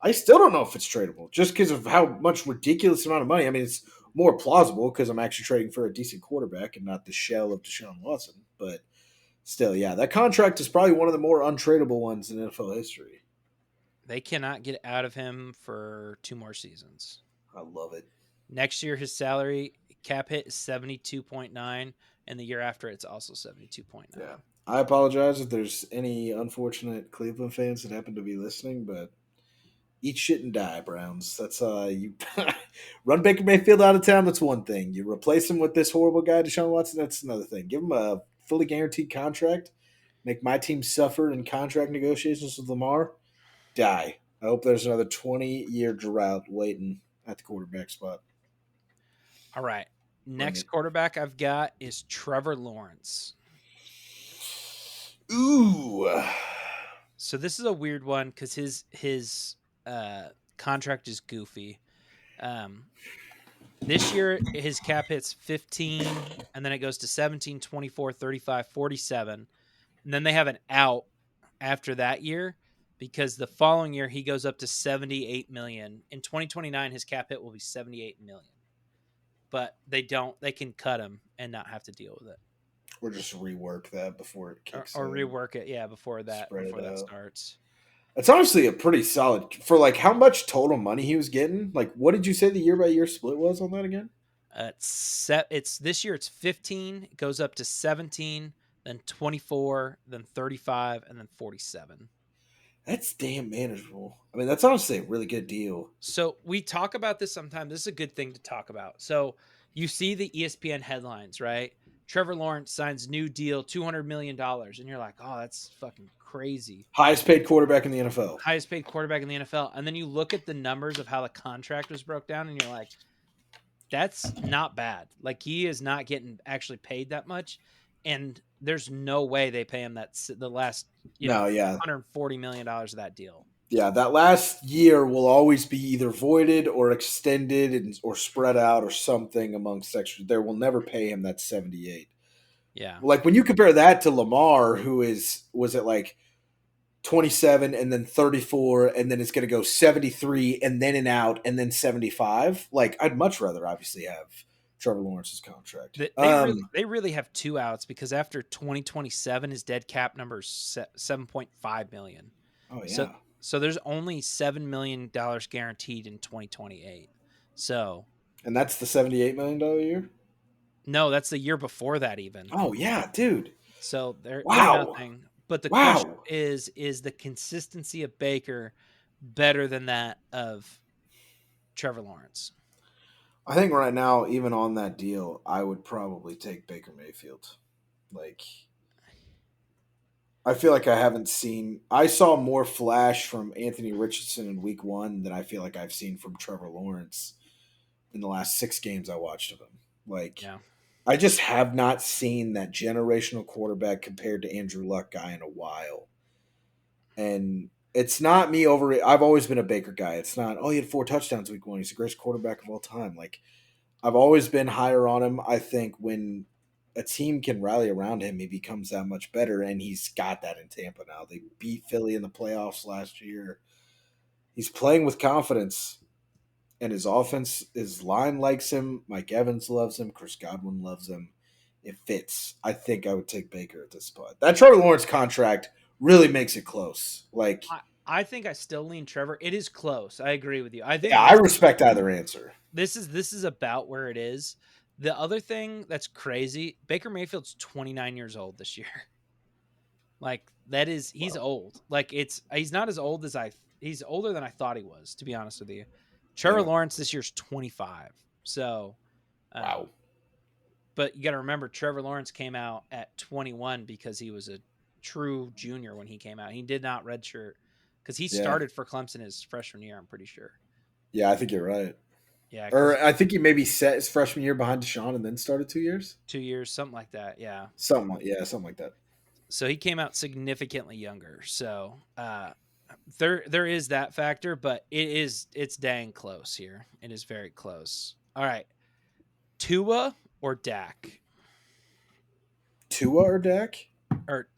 I still don't know if it's tradable just because of how much ridiculous amount of money. I mean, it's more plausible because I'm actually trading for a decent quarterback and not the shell of Deshaun Watson. But still, yeah, that contract is probably one of the more untradeable ones in NFL history. They cannot get out of him for 2 more seasons. I love it. Next year, his salary cap hit is 72.9, and the year after, it's also Yeah. 72.9. I apologize if there's any unfortunate Cleveland fans that happen to be listening, but eat shit and die, Browns. That's you run Baker Mayfield out of town. That's one thing. You replace him with this horrible guy, Deshaun Watson. That's another thing. Give him a fully guaranteed contract. Make my team suffer in contract negotiations with Lamar. Die. I hope there's another 20-year drought waiting at the quarterback spot. All right. Bring Next it. quarterback I've got is Trevor Lawrence. Ooh. So this is a weird one because his contract is goofy. Um, this year his cap hits 15, and then it goes to 17, 24, 35, 47, and then they have an out after that year because the following year he goes up to 78 million. In 2029 his cap hit will be 78 million. But they can cut him and not have to deal with it. Or just rework that before it kicks Or in. rework it, yeah, Spread it before that out. starts. It's honestly a pretty solid for like how much total money he was getting. Like, what did you say the year by year split was on that again? It's this year it's 15, it goes up to 17, then 24, then 35, and then 47. That's damn manageable. I mean, that's honestly a really good deal. So we talk about this sometimes. This is a good thing to talk about. So you see the ESPN headlines, right? Trevor Lawrence signs new deal, $200 million, and you're like, oh, that's fucking crazy. Highest paid quarterback in the NFL. Highest paid quarterback in the NFL. And then you look at the numbers of how the contract was broke down, and you're like, that's not bad. Like he is not getting actually paid that much, and there's no way they pay him the last No, yeah, $140 million of that deal. yeah. That last year will always be either voided or extended or spread out or something amongst sections. There will never pay him that 78. Yeah, Like when you compare that to Lamar, who was it like 27 and then 34 and then it's going to go 73 and then an out and then 75. Like I'd much rather obviously have Trevor Lawrence's contract. they really have two outs because after 2027, his dead cap number is 7.5 million. Oh So yeah. so there's only $7 million guaranteed in 2028. So And that's the $78 million year? no, that's the year before that even. Oh yeah, dude. So they're Wow. nothing. But the question Wow. is the consistency of Baker better than that of Trevor Lawrence? I think right now, even on that deal, I would probably take Baker Mayfield. Like I feel like I haven't seen. I saw more flash from Anthony Richardson in Week 1 than I feel like I've seen from Trevor Lawrence in the last 6 games I watched of him. Like Yeah. I just have not seen that generational quarterback compared to Andrew Luck guy in a while. And it's not me over. I've always been a Baker guy. It's not. Oh, he had 4 touchdowns Week 1. He's the greatest quarterback of all time. Like I've always been higher on him. I think when a team can rally around him, he becomes that much better, and he's got that in Tampa now. They beat Philly in the playoffs last year. He's playing with confidence. and his offense, his line likes him. Mike Evans loves him. Chris Godwin loves him. It fits. I think I would take Baker at this spot. That Trevor Lawrence contract really makes it close. Like, I think I still lean Trevor. It is close. I agree with you. I think yeah, I respect either answer. this is about where it is. The other thing that's crazy, Baker Mayfield's 29 years old this year. Like that is he's Wow. old. Like he's not as old as he's older than I thought he was, to be honest with you. Trevor Yeah. Lawrence this year's 25. So Wow. but you got to remember Trevor Lawrence came out at 21 because he was a true junior when he came out. He did not redshirt because he Yeah. started for Clemson his freshman year, I'm pretty sure. Yeah, I think you're right. Yeah, Or because I think he maybe set his freshman year behind Deshaun and then started 2 years. 2 years, something like that. Yeah. Something like that. So he came out significantly younger. So there is that factor, but it's dang close here. It is very close. All right. Tua or Dak? Tua or Dak? Or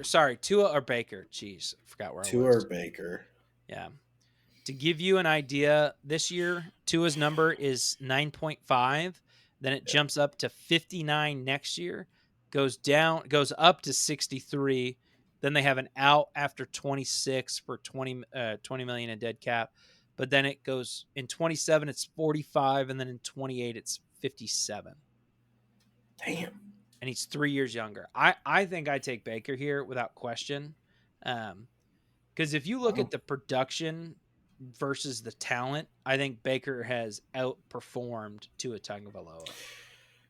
sorry, Tua or Baker? Jeez, I forgot where I Tua or was. Baker? Yeah. To give you an idea, this year Tua's number is 9.5. Then it jumps up to 59 next year, goes up to 63. Then they have an out after 26 for 20 million in dead cap. But then it goes in 27, it's 45. And then in 28, it's 57. Damn. And he's 3 years younger. I think I take Baker here without question. Because if you look at the production versus the talent, I think Baker has outperformed Tua Tagovailoa.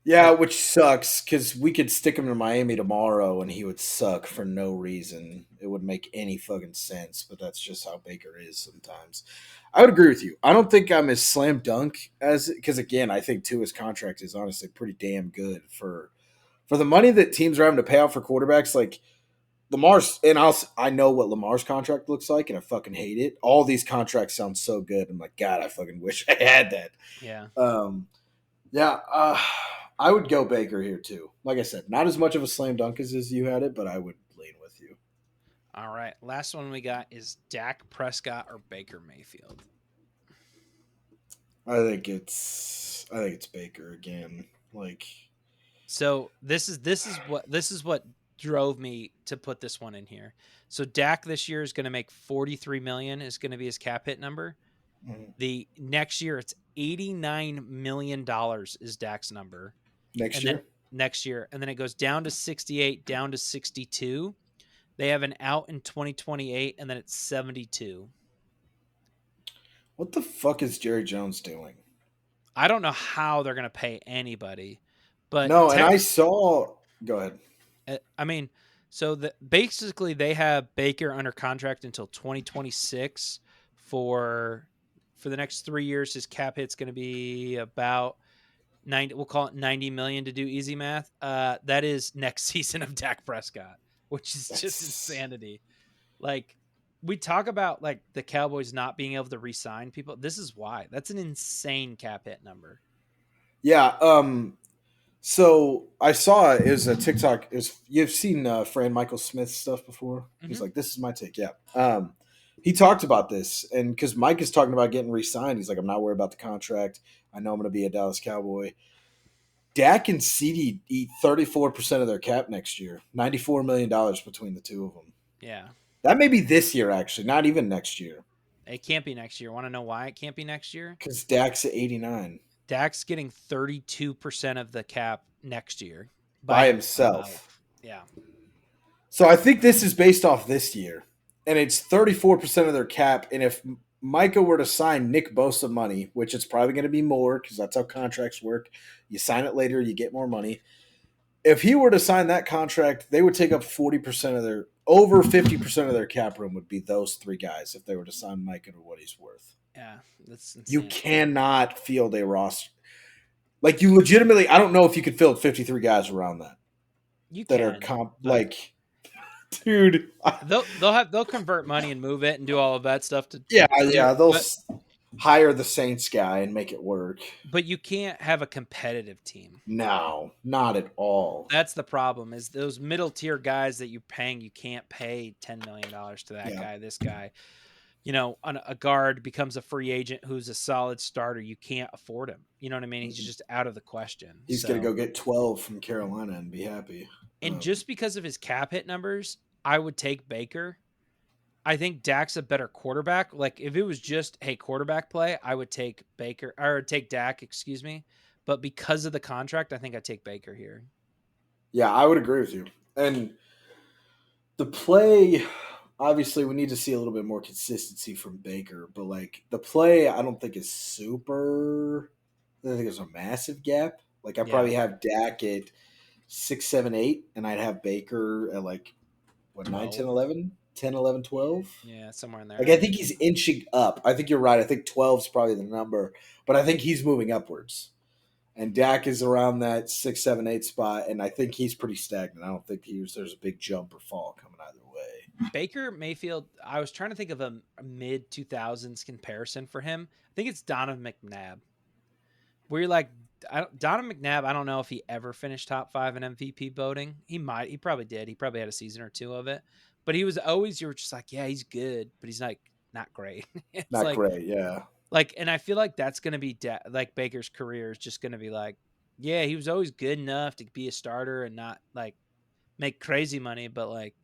Yeah, Like, which sucks because we could stick him to Miami tomorrow and he would suck for no reason. It wouldn't make any fucking sense, but that's just how Baker is sometimes. I would agree with you. I don't think I'm as slam dunk as because again, I think Tua's contract is honestly pretty damn good for the money that teams are having to pay out for quarterbacks. Like Lamar's, and I know what Lamar's contract looks like, and I fucking hate it. All these contracts sound so good. I'm like, God, I fucking wish I had that. yeah. Yeah, I would go Baker here too. Like I said, not as much of a slam dunk as you had it, but I would lean with you. All right. Last one we got is Dak Prescott or Baker Mayfield. I think it's Baker again. Like, So this is what drove me to put this one in here. So Dak this year is going to make 43 million is going to be his cap hit number. The next year it's 89 million dollars is Dak's number. next And then year, next year and then it goes down to 68, down to 62. They have an out in 2028 and then it's 72. what the fuck is Jerry Jones doing? I don't know how they're going to pay anybody, but No, and I saw. Go ahead. I mean, so basically they have Baker under contract until 2026 for the next 3 years. His cap hit's going to be about 90. We'll call it 90 million to do easy math. That is next season of Dak Prescott, which is just insanity. Like we talk about like the Cowboys not being able to re-sign people. This is why. That's an insane cap hit number. Yeah. So I saw it was a TikTok. You've seen Fran Michael Smith stuff before. He's like, "This is my take." Yeah. He talked about this, and because Mike is talking about getting re-signed, he's like, "I'm not worried about the contract. I know I'm going to be a Dallas Cowboy." Dak and CD eat 34% of their cap next year. $94 million between the two of them. Yeah. That may be this year, actually, not even next year. It can't be next year. Want to know why it can't be next year? Because Dak's at 89 Dak's getting 32% of the cap next year by himself. Yeah. So I think this is based off this year, and it's 34% of their cap. And if Micah were to sign Nick Bosa money, which it's probably going to be more because that's how contracts work, you sign it later, you get more money. If he were to sign that contract, they would take up 40% of their over 50% of their cap room would be those three guys if they were to sign Micah to what he's worth. Yeah, that's insane. You cannot field a roster. Like you legitimately, I don't know if you could field 53 guys around that. You that can, are like, dude. They'll convert money and move it and do all of that stuff to They'll hire the Saints guy and make it work. But you can't have a competitive team. No, not at all. That's the problem. Is those middle tier guys that you're paying, you can't pay $10 million to that guy, this guy. a guard becomes a free agent who's a solid starter, you can't afford him. You know what I mean? He's just out of the question. He's going to So, go get 12 from Carolina and be happy. and just because of his cap hit numbers, I would take Baker. I think Dak's a better quarterback. Like if it was just hey quarterback play, I would take Baker or take Dak, excuse me. But because of the contract, I think I take Baker here. Yeah, I would agree with you. And the play, obviously, we need to see a little bit more consistency from Baker, but like the play, I don't think is super. I think there's a massive gap. Like I Yeah, probably have Dak at 6, 7, 8, and I'd have Baker at like what 9, 10, 12. 11, 10, 11, 12. Yeah, somewhere in Like there. I think he's inching up. I think you're right. I think 12 is probably the number, but I think he's moving upwards. And Dak is around that 6, 7, 8 spot, and I think he's pretty stagnant. I don't think there's a big jump or fall coming either way. Baker Mayfield, I was trying to think of a mid 2000s comparison for him. I think it's Donovan McNabb. Where you're like, Donovan McNabb, I don't know if he ever finished top 5 in MVP voting. He might. He probably did. He probably had a season or two of it. But he was always, you were just like, yeah, he's good, but he's like not great. It's Not great, yeah. and I feel like that's going to be like Baker's career is just going to be like, yeah, he was always good enough to be a starter and not like make crazy money, but like,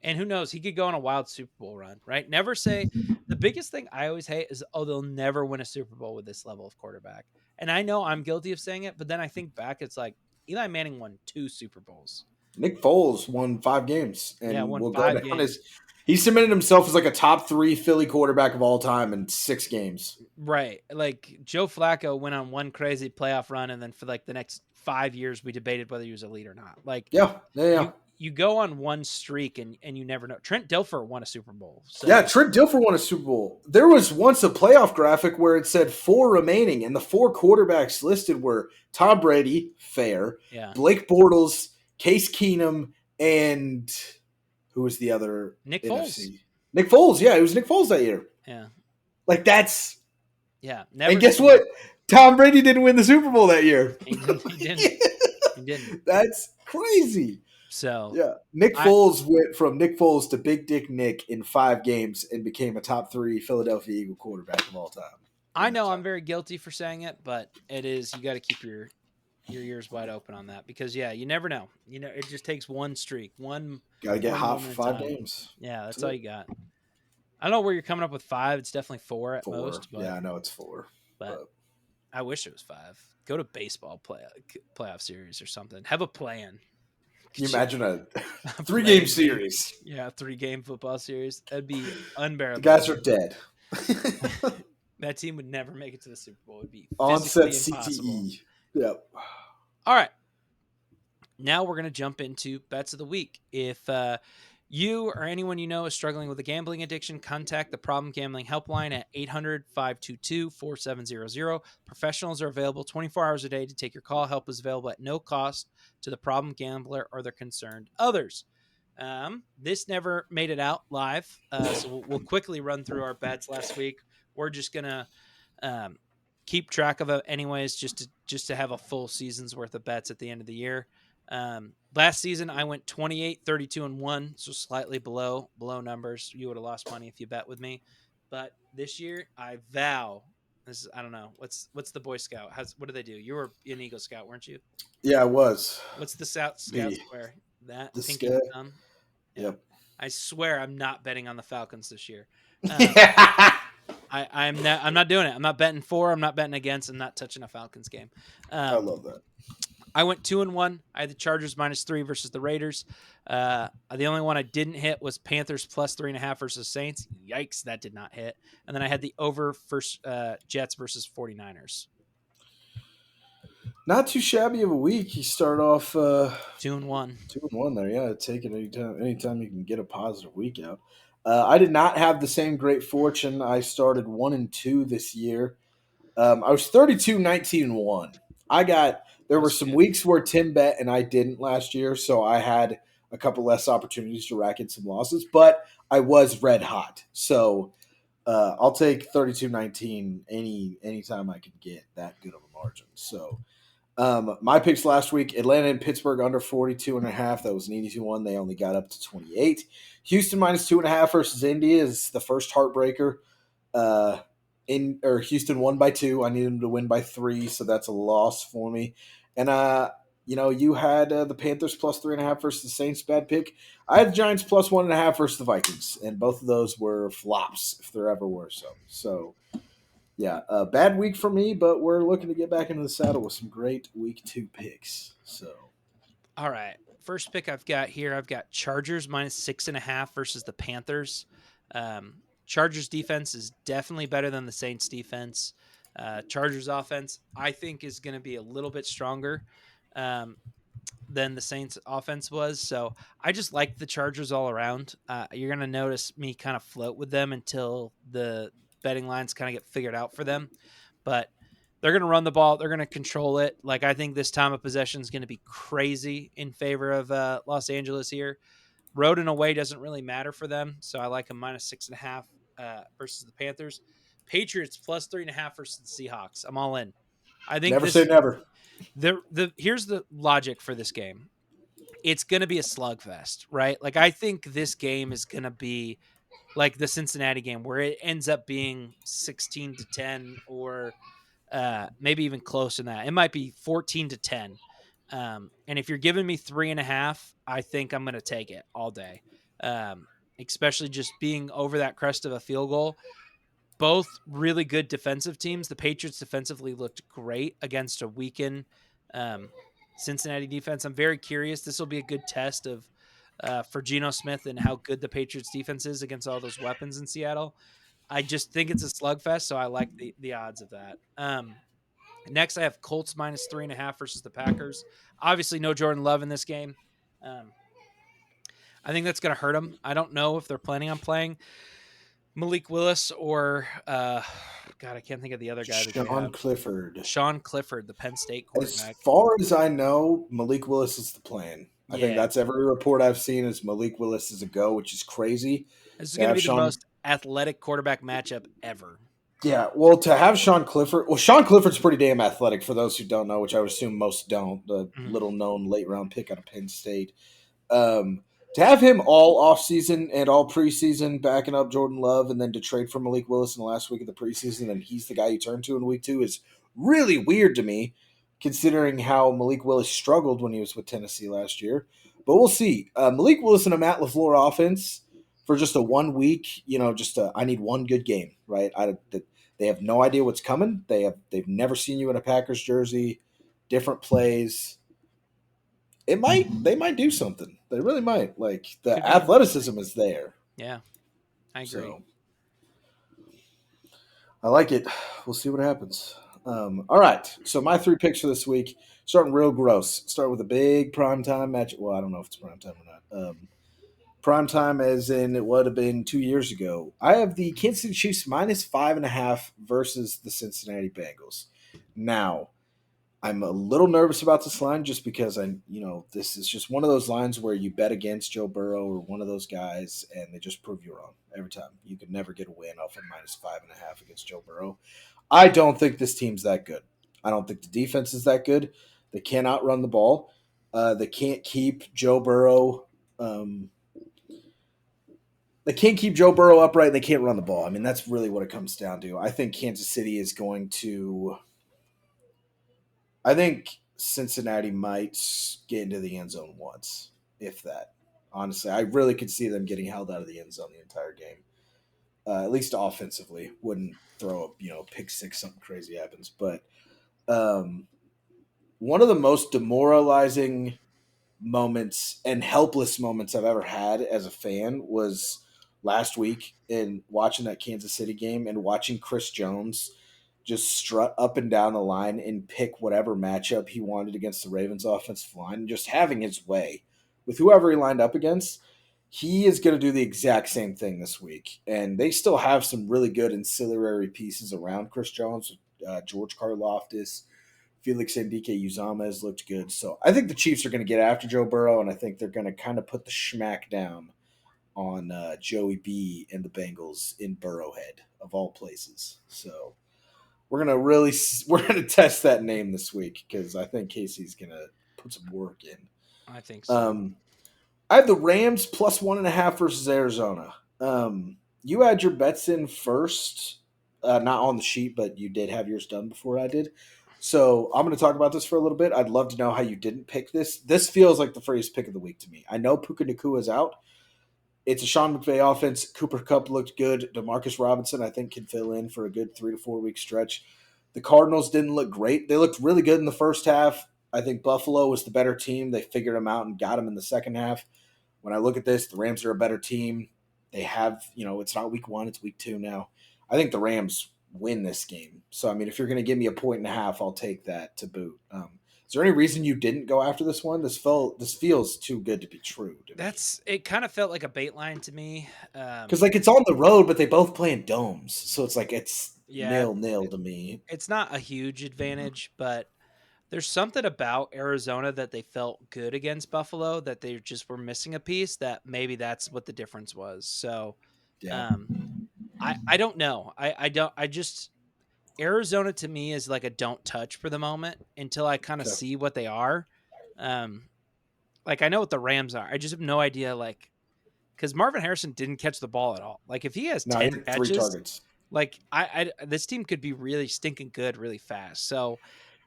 and who knows, he could go on a wild Super Bowl run, right? Never say the biggest thing I always hate is, oh, they'll never win a Super Bowl with this level of quarterback. And I know I'm guilty of saying it, but then I think back, it's like Eli Manning won 2 Super Bowls. Nick Foles won 5 games Yeah, and won will go 5 down games. as he cemented himself as like a top 3 Philly quarterback of all time in 6 games. Right. Like Joe Flacco went on one crazy playoff run, and then for like the next 5 years, we debated whether he was elite or not. Like Yeah, yeah, yeah. you go on one streak and you never know. Trent Dilfer won a Super Bowl. Yeah, So Trent Dilfer won a Super Bowl. There was once a playoff graphic where it said 4 remaining, and the 4 quarterbacks listed were Tom Brady, fair, yeah, Blake Bortles, Case Keenum, and who was the other Nick Foles. NFC? Nick Foles. Yeah, it was Nick Foles that year. Yeah, Like that's yeah. and Never guess seen. what? Tom Brady didn't win the Super Bowl that year. He didn't. He didn't. He didn't. That's crazy. So Yeah. Nick I Foles went from Nick Foles to Big Dick Nick in 5 games and became a top 3 Philadelphia Eagle quarterback of all time. I know I'm very guilty for saying it, but it is, you got to keep your ears wide open on that, because yeah, you never know. It just takes one streak, Got to get one hot for moment in 5 time. games. Yeah, that's all you got. I don't know where you're coming up with 5. It's definitely 4 at 4. most, but Yeah, I know it's 4. but I wish it was 5. Go to baseball playoff series or something. Have a plan. Can you imagine a A 3-game plan. series? Yeah, 3-game football series. That'd be unbearable. The guys are dead. That team would never make it to the Super Bowl. It would be Onset physically impossible. CTE. Yep. All right. Now we're going to jump into bets of the week. If you or anyone you know is struggling with a gambling addiction, contact the Problem Gambling Helpline at 800-522-4700. Professionals are available 24 hours a day to take your call. Help is available at no cost to the problem gambler or their concerned others. This never made it out live, so we'll quickly run through our bets last week. We're just going to keep track of it anyways, just to have a full season's worth of bets at the end of the year. Last season I went 28, 32 and 1, so slightly below numbers. You would have lost money if you bet with me. But this year I vow, this is, I don't know, what's the Boy Scout? What do they do? You were an Eagle Scout, weren't you? Yeah, I was. What's the Scout square? That The pinky scout. thumb. Yeah. Yep. I swear I'm not betting on the Falcons this year. I'm not doing it. I'm not betting for. I'm not betting against. I'm not touching a Falcons game. I love that. I went 2-1. I had the Chargers -3 versus the Raiders. The only one I didn't hit was Panthers +3.5 versus Saints. Yikes, that did not hit. And then I had the over first Jets versus 49ers. Not too shabby of a week. You start off 2-1. 2-1 there. Yeah, take it anytime you can get a positive week out. I did not have the same great fortune. I started 1-2 this year. I was 32, 19-1. There were some weeks where Tim bet and I didn't last year, so I had a couple less opportunities to rack in some losses, but I was red hot. So I'll take 32-19 anytime I can get that good of a margin. So My picks last week: Atlanta and Pittsburgh under 42.5. That was an easy one. They only got up to 28. Houston -2.5 versus Indy is the first heartbreaker. Houston won by 2. I needed them to win by 3, so that's a loss for me. And you had the Panthers +3.5 versus the Saints. Bad pick. I had the Giants +1.5 versus the Vikings, and both of those were flops if there ever were some. So yeah, a bad week for me, but we're looking to get back into the saddle with some great week 2 picks. So All right. First pick I've got here, I've got Chargers -6.5 versus the Panthers. Chargers defense is definitely better than the Saints defense. Chargers offense, I think, is going to be a little bit stronger um, than the Saints offense was. So I just like the Chargers all around. You're going to notice me kind of float with them until the betting lines kind of get figured out for them. But they're going to run the ball. They're going to control it. Like, I think this time of possession is going to be crazy in favor of Los Angeles here. Road and away doesn't really matter for them. So I like them -6.5 versus the Panthers. Patriots +3.5 versus the Seahawks. I'm all in. I think never say this never. the here's the logic for this game. It's going to be a slugfest, right? Like, I think this game is going to be like the Cincinnati game where it ends up being 16-10 or maybe even close to that. It might be 14-10. And if you're giving me 3.5, I think I'm going to take it all day. Especially just being over that crest of a field goal. Both really good defensive teams. The Patriots defensively looked great against a weakened um, Cincinnati defense. I'm very curious. This will be a good test of for Geno Smith and how good the Patriots defense is against all those weapons in Seattle. I just think it's a slugfest, so I like the odds of that. Next, I have Colts -3.5 versus the Packers. Obviously, no Jordan Love in this game. Um, I think that's going to hurt them. I don't know if they're planning on playing Malik Willis or God, I can't think of the other guy that they Sean have. Clifford. Sean Clifford, the Penn State As quarterback. far as I know, Malik Willis is the plan. I think Yeah, that's every report I've seen is Malik Willis is a go, which is crazy. this is To going to have be the Sean, most athletic quarterback matchup ever. yeah, well, to have Sean Clifford, well, Sean Clifford's pretty damn athletic for those who don't know, which I would assume most don't. The Mhm. little known late round pick out of Penn State. Um, to have him all offseason and all preseason backing up Jordan Love and then to trade for Malik Willis in the last week of the preseason and he's the guy you turn to in week 2 is really weird to me, considering how Malik Willis struggled when he was with Tennessee last year. But we'll see. Malik Willis in a Matt LaFleur offense for just a 1 week, I need one good game, right? They have no idea what's coming. They've never seen you in a Packers jersey, different plays. They might do something. They really might. Like the Could be interesting. athleticism is there. Yeah, I agree. So I like it. We'll see what happens. All right. So my 3 picks for this week, starting real gross. Start with a big primetime match. Well, I don't know if it's primetime or not. Primetime as in it would have been 2 years ago. I have the Kansas City Chiefs -5.5 versus the Cincinnati Bengals. Now, I'm a little nervous about this line just because this is just one of those lines where you bet against Joe Burrow or one of those guys and they just prove you wrong every time. You could never get a win off of -5.5 against Joe Burrow. I don't think this team's that good. I don't think the defense is that good. They cannot run the ball. They can't keep Joe Burrow. They can't keep Joe Burrow upright. And they can't run the ball. I mean, that's really what it comes down to. I think Kansas City is going to. I think Cincinnati might get into the end zone once, if that. Honestly, I really could see them getting held out of the end zone the entire game. At least offensively, wouldn't throw a pick six, something crazy happens. But um, one of the most demoralizing moments and helpless moments I've ever had as a fan was last week in watching that Kansas City game and watching Chris Jones just strut up and down the line and pick whatever matchup he wanted against the Ravens offensive line and just having his way with whoever he lined up against. He is going to do the exact same thing this week. And they still have some really good ancillary pieces around Chris Jones, George Karlaftis, Felix Enrique Uzama has looked good. So I think the Chiefs are going to get after Joe Burrow, and I think they're going to kind of put the schmack down on Joey B and the Bengals in Burrowhead, of all places. So we're gonna test that name this week because I think Casey's gonna put some work in. I think so. Um, I have the Rams plus 1.5 versus Arizona. You had your bets in first, not on the sheet, but you did have yours done before I did. So I'm going to talk about this for a little bit. I'd love to know how you didn't pick this. This feels like the freest pick of the week to me. I know Puka Nakua is out. It's a Sean McVay offense. Cooper Kupp looked good. Demarcus Robinson, I think, can fill in for a good 3 to 4 week stretch. The Cardinals didn't look great. They looked really good in the first half. I think Buffalo was the better team. They figured them out and got them in the second half. When I look at this, the Rams are a better team. They have, it's not week 1, it's week 2 now. I think the Rams win this game. So, I mean, if you're going to give me a 1.5, I'll take that to boot. Is there any reason you didn't go after this one? This feels too good to be true to me. It kind of felt like a bait line to me. Because like it's on the road, but they both play in domes, so it's like it's Yeah, 0-0 to me. it's not a huge advantage, but there's something about Arizona that they felt good against Buffalo that they just were missing a piece that maybe that's what the difference was. So, Yeah. um, I don't know. I don't I just Arizona to me is like a don't touch for the moment until I kind of Okay. see what they are. Um, like I know what the Rams are. I just have no idea like because Marvin Harrison didn't catch the ball at all. Like if he has No, he 10 had 3 catches, targets. like I this team could be really stinking good really fast. So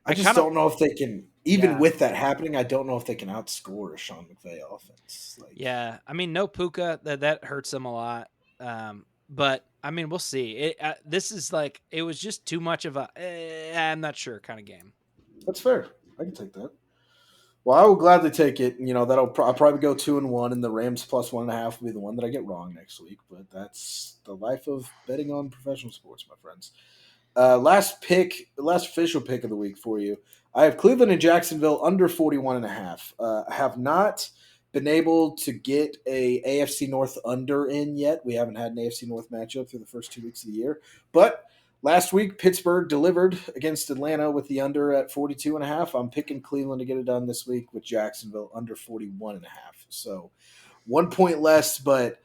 I I just kind of don't know if they can. Even yeah. with that happening, I don't know if they can outscore a Sean McVay offense. Like Yeah, I mean, no Puka that hurts them a lot. But I mean, we'll see. This is like it was just too much of a I'm not sure kind of game. that's fair. I can take that. Well, I will gladly take it. I'll probably go 2-1, and the Rams plus 1.5 will be the one that I get wrong next week. But that's the life of betting on professional sports, my friends. Last official pick of the week for you. I have Cleveland and Jacksonville under 41.5. I have not been able to get a AFC North under in yet. We haven't had an AFC North matchup through the first 2 weeks of the year. But last week, Pittsburgh delivered against Atlanta with the under at 42.5. I'm picking Cleveland to get it done this week with Jacksonville under 41.5. So 1 point less, but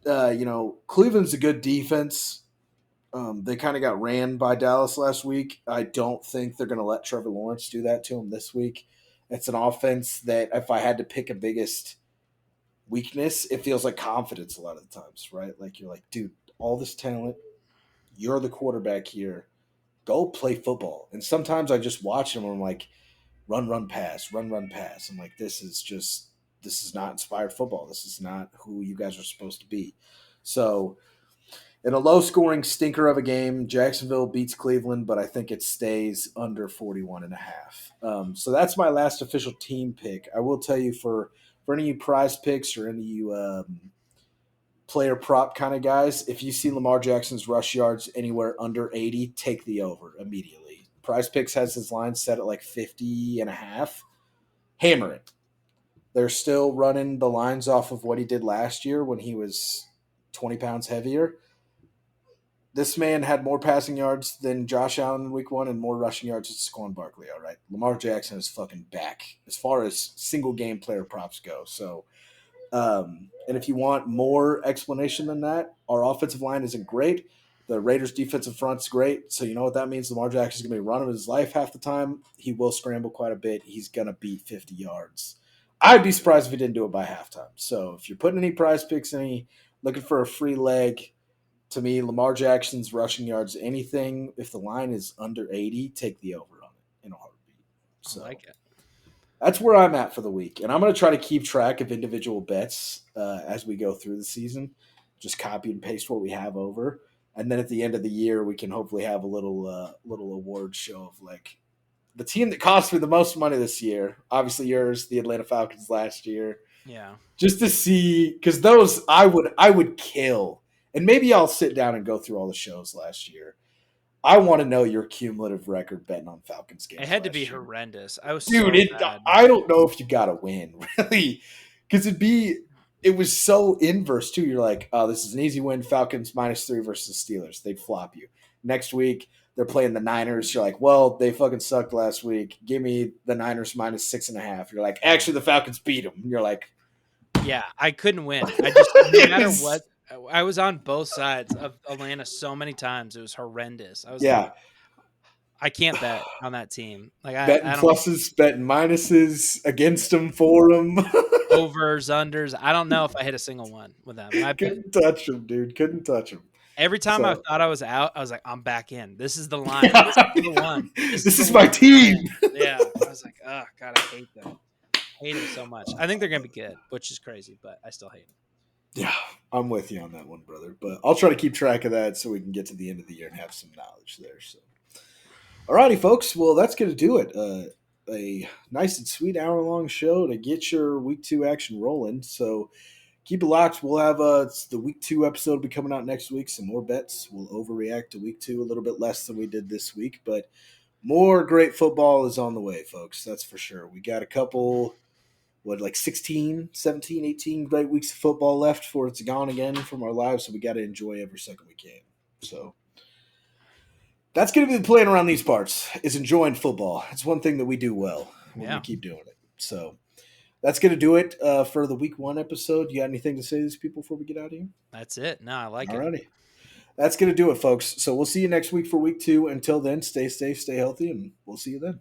Cleveland's a good defense. They kind of got ran by Dallas last week. I don't think they're going to let Trevor Lawrence do that to him this week. It's an offense that, if I had to pick a biggest weakness, it feels like confidence a lot of the times, right? Like you're like, dude, all this talent, you're the quarterback here. Go play football. And sometimes I just watch them and I'm like, run, run, pass, run, run, pass. I'm like, this is not inspired football. This is not who you guys are supposed to be. So in a low scoring stinker of a game, Jacksonville beats Cleveland, but I think it stays under 41.5. So that's my last official team pick. I will tell you for any of you prize picks or any of you player prop kind of guys, if you see Lamar Jackson's rush yards anywhere under 80, take the over immediately. Prize picks has his line set at like 50.5. Hammer it. They're still running the lines off of what he did last year when he was 20 pounds heavier. This man had more passing yards than Josh Allen in week 1 and more rushing yards than Saquon Barkley. All right. Lamar Jackson is fucking back as far as single game player props go. So, and if you want more explanation than that, our offensive line isn't great. The Raiders' defensive front's great. So, you know what that means? Lamar Jackson's going to be running his life half the time. He will scramble quite a bit. He's going to beat 50 yards. I'd be surprised if he didn't do it by halftime. So, if you're putting any prize picks, looking for a free leg, to me, Lamar Jackson's rushing yards, anything, if the line is under 80, take the over on it in a heartbeat. I So like it. that's where I'm at for the week. And I'm going to try to keep track of individual bets as we go through the season. Just copy and paste what we have over. And then at the end of the year, we can hopefully have a little award show of like the team that cost me the most money this year. Obviously yours, the Atlanta Falcons last year. Yeah. Just to see, because those I would kill. And maybe I'll sit down and go through all the shows last year. I want to know your cumulative record betting on Falcons It games had to be last year, horrendous. I was dude. so bad. I don't know if you got to win really, because it was so inverse too. You're like, oh, this is an easy win. Falcons -3 versus the Steelers. They'd flop you. Next week they're playing the Niners. You're like, well, they fucking sucked last week. Give me the Niners -6.5. You're like, actually, the Falcons beat them. You're like, Yeah, I couldn't win. I just no it matter was, what I was on both sides of Atlanta so many times. It was horrendous. I was like, yeah. I can't bet on that team. Like Betting I don't pluses, betting minuses, against them, for them. overs, unders. I don't know if I hit a single one with them. And I bet Couldn't touch them, dude. Couldn't touch them. every time I So, thought I was out, I was like, I'm back in. This is the line. This yeah, is the one. This is this the is my one to team. win. Yeah. I was like, oh God, I hate them. Hate them so much. I think they're gonna be good, which is crazy, but I still hate them. Yeah, I'm with you on that one, brother. But I'll try to keep track of that so we can get to the end of the year and have some knowledge there. So, alrighty, folks. Well, that's going to do it. A nice and sweet hour-long show to get your week 2 action rolling. So keep it locked. We'll have it's the week 2 episode will be coming out next week. Some more bets. We'll overreact to week 2 a little bit less than we did this week, but more great football is on the way, folks. That's for sure. We got a couple, like 16, 17, 18 great weeks of football left before it's gone again from our lives, so we got to enjoy every second we can. So that's going to be the plan around these parts, is enjoying football. It's one thing that we do well. We're going Yeah. to keep doing it. So that's going to do it for the week 1 episode. You got anything to say to these people before we get out of here? That's it. No, I like it. Alrighty. That's going to do it, folks. So we'll see you next week for week 2. Until then, stay safe, stay healthy, and we'll see you then.